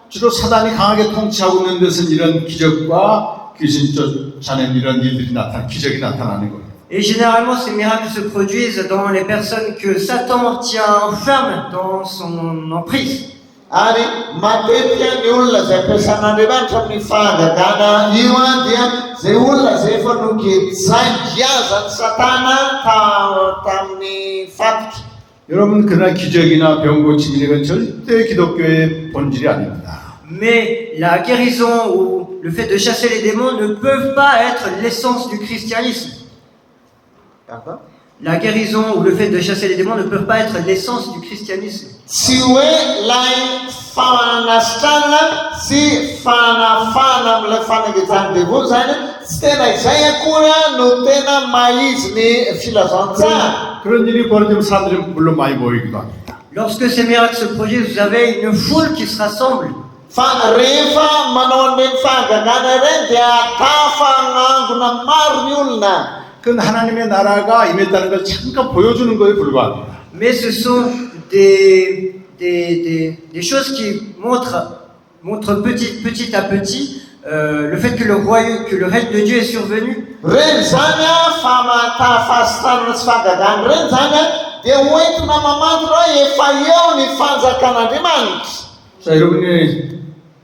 주로 사단이 강하게 통치하고 있는 데서는 이런 기적과 귀신 쫓아내는 이런 일들이 기적이 나타나는 거예요. Et généralement, ces miracles se produisent dans les personnes que Satan tient ferme dans son emprise. Ary matetika ny olona izay ampiasan'Andriamanitra amin'ny fahagagana io dia zay olona zay efa nogejangiazan'ny Satana tamin'ny fatotra. 여러분 그러나 기적이나 병 고침이나 이건 절대 기독교의 본질이 아닙니다. Mais la guérison ou le fait de chasser les démons ne peuvent pas être l'essence du christianisme. La guérison ou le fait de chasser les démons ne peuvent pas être l'essence du christianisme. Tsy hoe lay fanasitrana sy fanafana amin'ilay fanagezany devoly zany tsy tena izay akory no tena maizy ny filazantsara. 그런 일이 벌어지면 사람들이 물론 많이 모이기도 합니다. Lorsque ces miracles se produisent, vous avez une foule qui se rassemble. Fa rehefa manao an'ireny fahagagana ireny dia tafagnangona maro ny olona. 그건 하나님의 나라가 임했다는 걸 잠깐 보여주는 거에 불과합니다. Mais ce sont des choses qui montrent petit à petit le fait que le règne de Dieu est survenu. Reny zany fa tahafasitanana sy fahagagana reny zany dia hoentina mamantatra hoe efa eo ny fanjakan'Andriamanitra. 자, 여러분이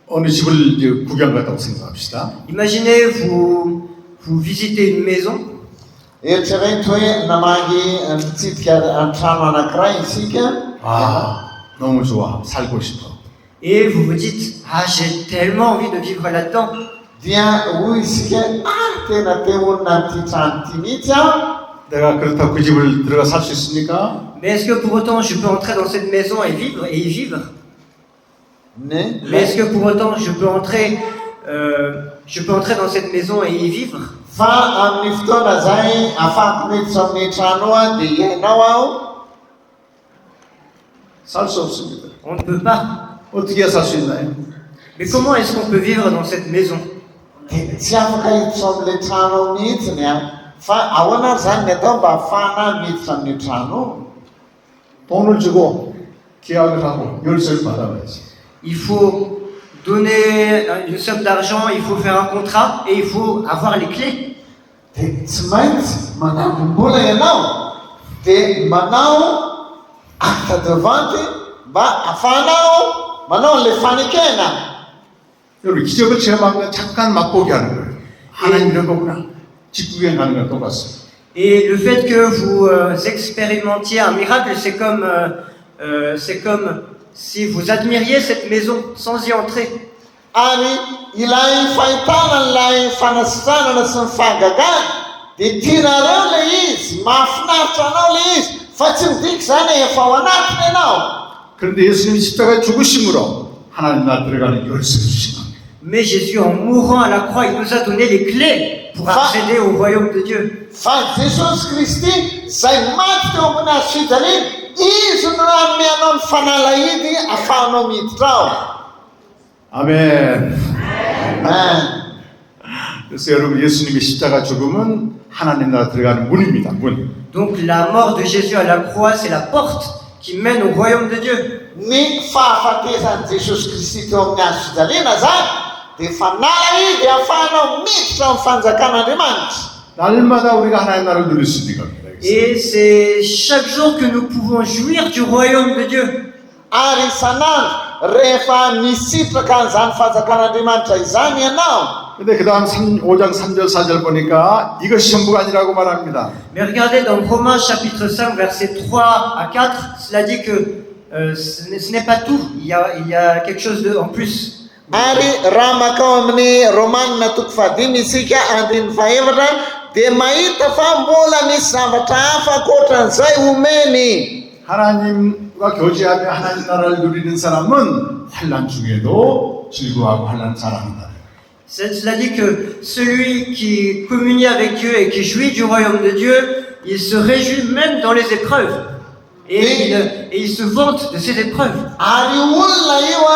어느 집을 이제 구경 갔다고 생각합시다. Imaginez vous visitez une maison. Eritrereto hoe namangy mitsidika an-trano anankiray isika. 아, 너무 좋아. 살고 싶어. Et vous vous dites, ah, j'ai tellement envie de vivre là-dedans. Dia hoy isika tena te honina amin'ity trano ity mihitsy aho. 내가 그렇다고 그 집을 들어가 살 수 있습니까? Mais est-ce que pour autant je peux entrer dans cette maison et y vivre? Ne? Mais est-ce que pour autant je peux entrer dans cette maison et y vivre? Fa amin'ny fotoana zay afahako miditra amin'ny trano ao dia iainao aho. 살 수 없습니다. On ne peut pas. 어떻게 살 수 있나요? Mais comment est-ce qu'on peut vivre dans cette maison? Dia tsy afaka hiditra amin'ilay trano ao mihitsiny a. Fa ahoana zany ny atao mba ahafahana miditra amin'io trano? 돈을 주고 계약을 하고 열쇠를 받아야지. Il faut donner une somme d'argent, il faut faire un contrat et il faut avoir les clés. Dia tsy maintsy manambola ianao dia manao acte de vente mba ahafahanao manao an'ilay fanekena. 여러분 기적을 체험한 건 잠깐 맛보게 하는 거예요. 하나님 이런 거구나. 직구경 가는 건 똑같습니다. Et le fait que vous expérimentiez un miracle, c'est comme si vous admiriez cette maison sans y entrer. Ary ilay fahitana an'ilay fanasitranana sy ny fahagagana dia tianareo ilay izy, mahafinaritra anao ilay izy, fa tsy midika zany efa ao anatiny ianao. 그런데 예수님이 십자가에 죽으심으로 하나님 나라 들어가는 열쇠를 주신 겁니다. Mais Jésus, en mourant à la croix, il nous a donné les clés pour accéder au royaume de Dieu. Fa Jesosy Kristy zay maty teo amin'ny hazo fijaliana, izy no nanome anao ny fanalahidy ahafahanao miditra ao. 아멘. Amen. 그래서 여러분 예수님의 십자가 죽음은 하나님 나라 들어가는 문입니다. 문. Donc la mort de Jésus à la croix, c'est la porte qui mène au royaume de Dieu. Ny fahafatezan'i Jesosy Kristy teo amin'ny hazo fijaliana zany dia fanalahidy ahafahanao miditra amin'ny fanjakan'Andriamanitra. 날마다 우리가 하나님 나라를 누릴 수 있는 겁니다. Et c'est chaque jour que nous pouvons jouir du royaume de Dieu. Ary isan'andro rehefa misitraka an'izany fanjakan'Andriamanitra izany ianao. 근데 그 다음 5장 3절 4절 보니까 이것이 전부가 아니라고 말합니다. Mais regardez dans Romains chapitre 5 versets 3 à 4, cela dit que ce n'est pas tout. Il y a quelque chose en plus. Ary raha makao amin'ny Romanina toko fahadimy isika andiny fahavatra dia mahita fa mbola misy zavatra hafa ankoatran'izay omeny. 하나님과 교제하며 하나님 나라를 누리는 사람은 환난 중에도 즐거워하고 환난 사랑한다. Cela dit que celui qui communie avec Dieu et qui jouit du royaume de Dieu, il se réjouit même dans les épreuves. Et il se vante de ces épreuves. Ary olona io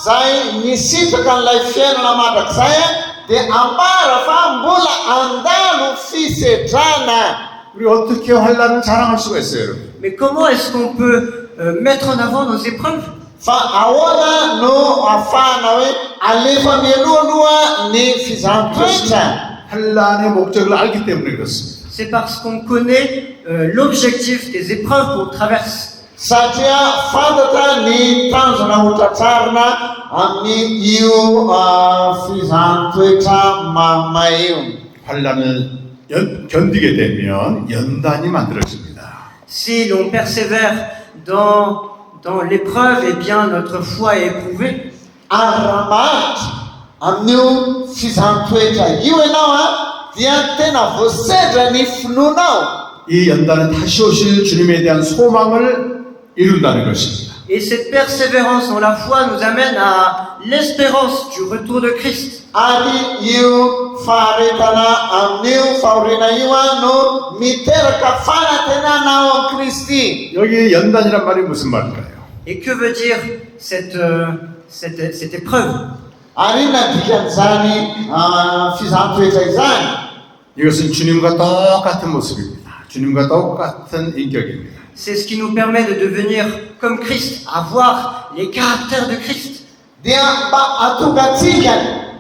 zay misitraka n'ilay fiainana mandrakizay dia ambara fa mbola andalo fisedrana. 우리 어떻게 환난을 자랑할 수가 있어요, 여러분? Mais comment est-ce qu'on peut mettre en avant nos épreuves? Fa ahoana no ahafahana hoe alefa mialoaloha ny fizahan-toetra. 환난의 목적을 알기 때문에 그렇습니다. C'est parce qu'on connaît l'objectif des épreuves qu'on traverse. Satria fantatra ny tanjona hotratrarina amin'io fizahan-toetra mamay io. 환난을 견디게 되면 연단이 만들어집니다. Si l'on persévère dans l'épreuve, eh bien notre foi est éprouvée. Ary raha maharitra amin'io fizahan-toetra io ianao dia tena voasedra ny finoanao. 이 연단은 다시 오실 주님에 대한 소망을 이룬다는 것입니다. Et cette persévérance dans la foi nous amène à l'espérance du retour de Christ. Ary io faharetana amin'io fahoriana io no miteraka fanantenana ao amin'i Kristy. 여기 연단이란 말이 무슨 말일까요? Et que veut dire cette épreuve? Ary inona dikan'izany fizahan-toetra izany? 이것은 주님과 똑같은 모습입니다. 주님과 똑같은 인격입니다. C'est ce qui nous permet de devenir comme Christ, avoir les caractères de Christ. Dia mba atongatsika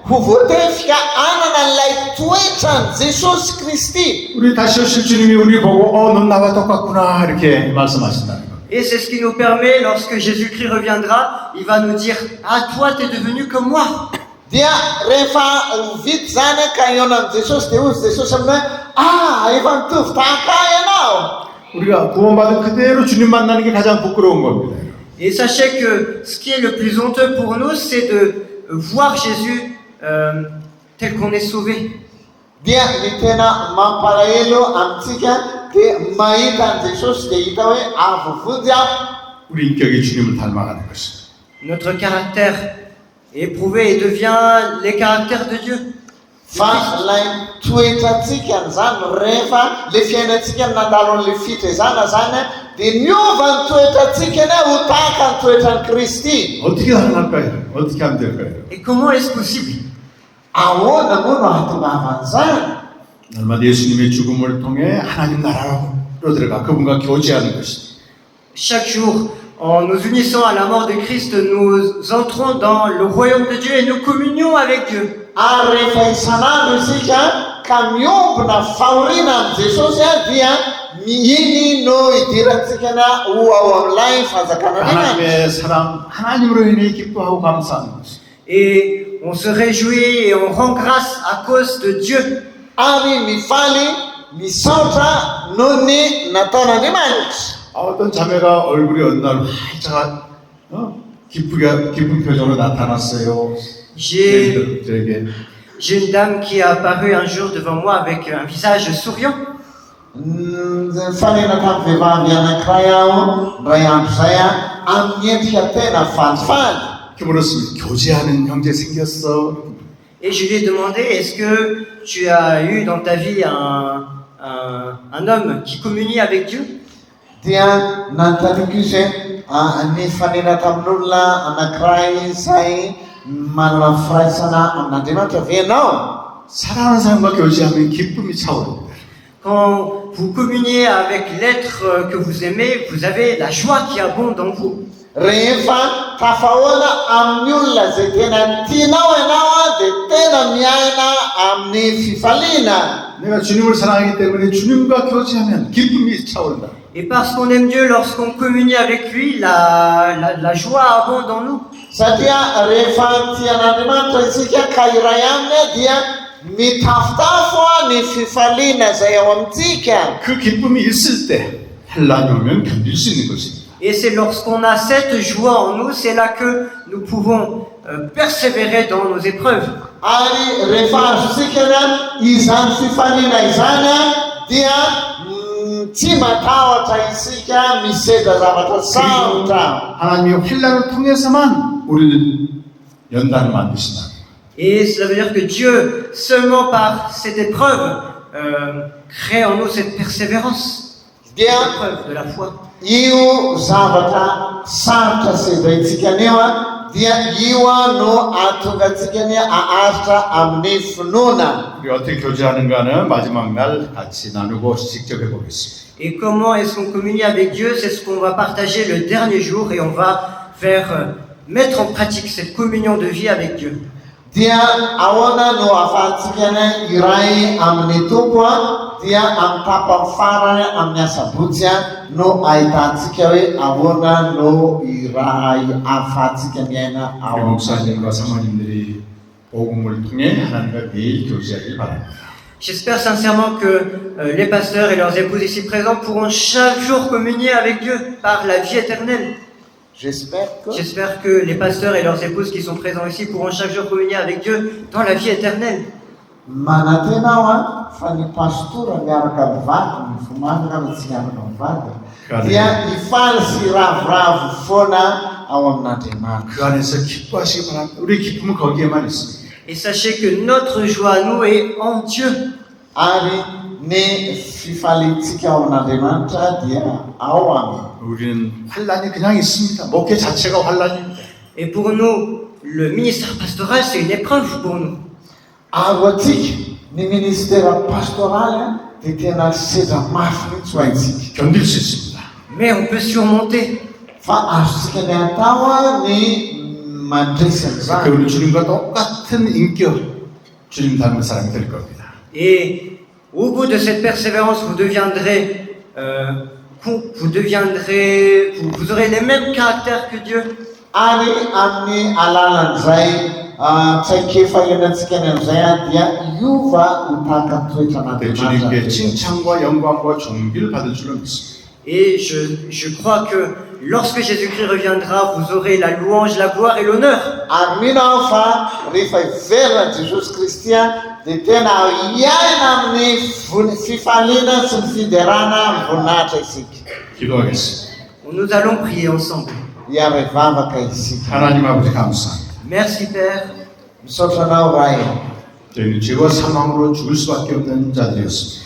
ho voatefika anana n'ilay toetran' Jesosy Kristy. 우리 다시 오실 주님이 우리 보고 넌 나와 똑같구나 이렇게 말씀하신다는 것. Et c'est ce qui nous permet, lorsque Jésus-Christ reviendra, il va nous dire « Ah, toi, tu es devenu comme moi !» Dia rehefa vita zany ka iona amin'i Jesosy dia hoy Jesosy aminay efa mitovy tahaka ianao. 우리가 구원받은 그대로 주님 만나는 게 가장 부끄러운 겁니다. Et sachez que ce qui est le plus honteux pour nous, c'est de voir Jésus tel qu'on est sauvé. Dia ny tena mampalahelo amintsika dia mahita an'i Jesosy dia hita hoe avy aho. 우리 인격이 주님을 닮아가는 것입니다. Notre caractère est éprouvé et devient les caractères de Dieu. Fa ilay toetrantsika zany rehefa le fiainantsika nandalo an'le fitrezana zany dia miova ny toetrantsika ho tahaka ny toetran'i Kristy. 어떻게 가능할까요? 어떻게 하면 될까요? Et comment est-ce possible? Ahoana moa no ahatonga an'izany? 날마다 예수님의 죽음을 통해 하나님 나라로 들어가 그분과 교제하는 것입니다. Chaque jour, en nous unissant à la mort de Christ, nous entrons dans le royaume de Dieu et nous communions avec Dieu. Ary rehefa isan'andro isika ka miombona fahoriana amin'i Jesosy dia iny no idirantsika ho ao amin'ilay fanjakana Andriamanitra. 하나님의 사랑, 하나님으로 인해 기뻐하고 감사하는 것입니다. Et on se réjouit et on rend grâce à cause de Dieu. Ary mifaly misaotra noho ny nataon'Andriamanitra. 어떤 자매가 얼굴이 어느 날 활짝 기쁜 표정으로 나타났어요. J'ai 저에게 une dame qui est apparue un jour devant moi avec un visage souriant. Fanena tamin'ny vehivavy anankiray aho ray andro izay amin'ny endrika tena falifaly. 이렇게 물었습니다. 교제하는 형제 생겼어? Et je lui ai demandé, est-ce que tu as eu dans ta vie un homme qui communie avec Dieu? Dia nanontaniako izy ny fanena tamin'olona anankiray izay manana firaisana amin'Andriamanitra ve ianao? 사랑하는 사람과 교제하면 기쁨이 차오릅니다. Quand vous communiez avec l'être que vous aimez, vous avez la joie qui abonde en vous. Rehefa tafahoana amin'ny olona izay tena tianao ianao dia tena miaina amin'ny fifaliana. 내가 주님을 사랑하기 때문에 주님과 교제하면 기쁨이 차오른다. Et parce qu'on aime Dieu, lorsqu'on communie avec lui, la joie abonde en nous. Satria rehefa tian'Andriamanitra isika ka iray aminy dia mitafotafo ny fifaliana izay ao amintsika. 그 기쁨이 있을 때 환난이 오면 견딜 수 있는 것입니다. Et c'est lorsqu'on a cette joie en nous, c'est là que nous pouvons persévérer dans nos épreuves. Ary rehefa azontsika izany fifaliana izany dia tsy matahotra isika misedra zavatra sarotra. 하나님의 환란을 통해서만 우리를 연단을 만드신다. Et cela veut dire que Dieu, seulement par cette épreuve, crée en nous cette persévérance, dia l'épreuve de la foi. io zavatra sarotra sedraitsika anio dia io no ahatonga antsika aharitra amin'ny finoana. 우리 어떻게 교제하는가는 마지막 날 같이 나누고 직접 해보겠습니다. Et comment est-ce qu'on communie avec Dieu? C'est ce qu'on va partager le dernier jour et on va faire mettre en pratique cette communion de vie avec Dieu. Dia ahoana no ahafahantsika iray amin'ny tompo dia amin'ny tapany farany amin'ny asabotsy no ahitantsika hoe ahoana no iray ahafahantsika miaina 우리 ao. 목사님과 사모님들이 복음을 통해 하나님과 매일 교제하길 바랍니다. J'espère sincèrement que les pasteurs et leurs épouses ici présents pourront chaque jour communier avec Dieu par la vie éternelle. J'espère que les pasteurs et leurs épouses qui sont présents ici pourront chaque jour communier avec Dieu dans la vie éternelle. Manatena fa ny pastora miaraka amin'ny vady mifomanana no tsy miaraka amin'ny vady dia hifaly sy ravoravo foana ao amin'Andriamanitra. 그 안에서 기뻐하시기 바랍니다. 우리 기쁨은 거기에만 있습니다. Et sachez que notre joie à nous est en Dieu. Ary ny fifalintsika ao amin'Andriamanitra dia ao aminy. 우리는 환란이 그냥 있습니다. 목회 자체가 환란입니다. Et pour nous, le ministère pastoral, c'est une épreuve pour nous. Aro atsika ny ministera pastoraly dia tena sedra mafy mihitsy ho antsika. 견딜 수 있습니다. Mais on peut surmonter. Fa azontsika ny atao ny mandresy an'izany. 우리 주님과 똑같은 인격, 주님 닮은 사람이 될 겁니다. Et au bout de cette persévérance, vous aurez les mêmes caractères que Dieu. Ary amin'ny alalan'izay tsaikefa ianantsika ny amin'izay dia iova ho tahaka toetra 주님께 an'Andriamanitra. 칭찬과 영광과 존귀를 받을 줄로 믿습니다. Et je crois que lorsque Jésus-Christ reviendra, vous aurez la louange, la gloire et l'honneur. Ary mino aho fa rehefa iverina Jesosy Kristy dia tena iaina amin'ny fifaliana sy ny fiderana voninahitra isika. 기도하겠습니다. Nous allons prier ensemble. Iarevavaka isika. 하나님 아버지 감사합니다. Merci Père. Misaotra anao Ray. 저희는 죄와 사망으로 죽을 수밖에 없는 자들이었습니다.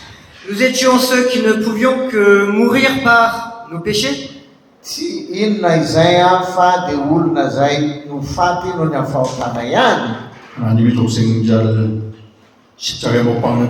Nous étions ceux qui ne pouvions que mourir par nos péchés. Tsy inona izay fa dia olona izay no faty noho ny amin'ny fahotana ihany. 하나님이 독생자를 십자가에 못 박는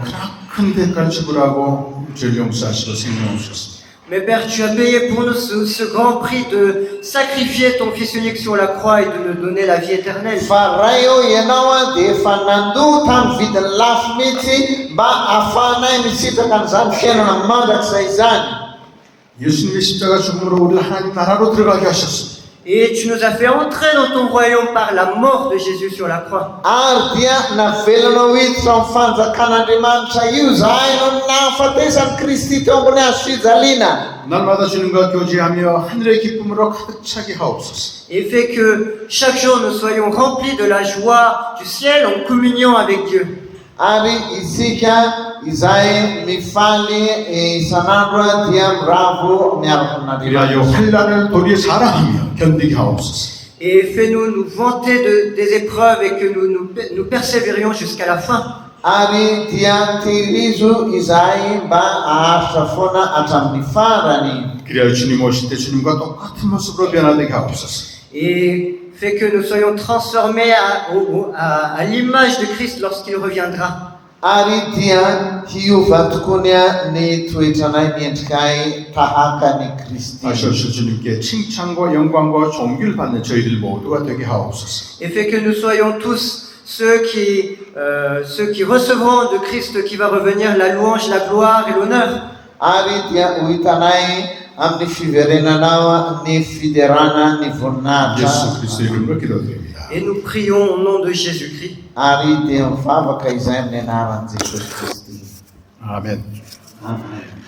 큰 대가를 지불하고 죄를 용서하시고 생명 주셨습니다. Mais Père, tu as payé pour nous ce grand prix de sacrifier ton Fils unique sur la croix et de nous donner la vie éternelle. Fa ray ianao dia efa nandoa tamin'ny vidiny lafo mihitsy mba ahafahanay misitraka an'izany fiainana mandrakizay izany. 예수님의 십자가 죽음으로 우리를 하나님 나라로 들어가게 하셨습니다. Et tu nous as fait entrer dans ton royaume par la mort de Jésus sur la croix. Ary dia navelonao hiditra amin'ny fanjakan'Andriamanitra io zahay no nahafatesan'i Kristy teo ambony hazo fijaliana. 날마다 주님과 교제하며 하늘의 기쁨으로 가득 차게 하옵소서. Et fait que chaque jour nous soyons remplis de la joie du ciel en communion avec Dieu. Ary isika izay mifaly isan'andro dia miravo miaraka 그리하여 amin'Andriamanitra. 환란을 도리에 사랑하며 견디게 ha옵소서. Et fais-nous nous vanter des épreuves et que nous persévérions jusqu'à la fin. Ary dia tehirizo izay mba aharitra foana hatramin'ny farany. 그리하여 주님 오실 때 주님과 똑같은 모습으로 변화되게 하옵소서. Et fait que nous soyons transformés à l'image de Christ lorsqu'il reviendra. Ary dia hiova tokoa ny toetranay miendrikay tahaka ny Kristy. 다시 오실 주님께 칭찬과 영광과 존귀를 받는 저희들 모두가 되게 하옵소서. Et fait que nous soyons tous ceux qui recevront de Christ qui va revenir la louange, la gloire et l'honneur. Ary dia ho hitanay amin'ny fiverenanao ny fiderana ny voninahitra. 예수 그리스도의 이름으로 기도드립니다. Et nous prions au nom de Jésus-Christ. Ary dia mivavaka izay amin'ny anaran'i Jesosy Kristy. 아멘. Amen.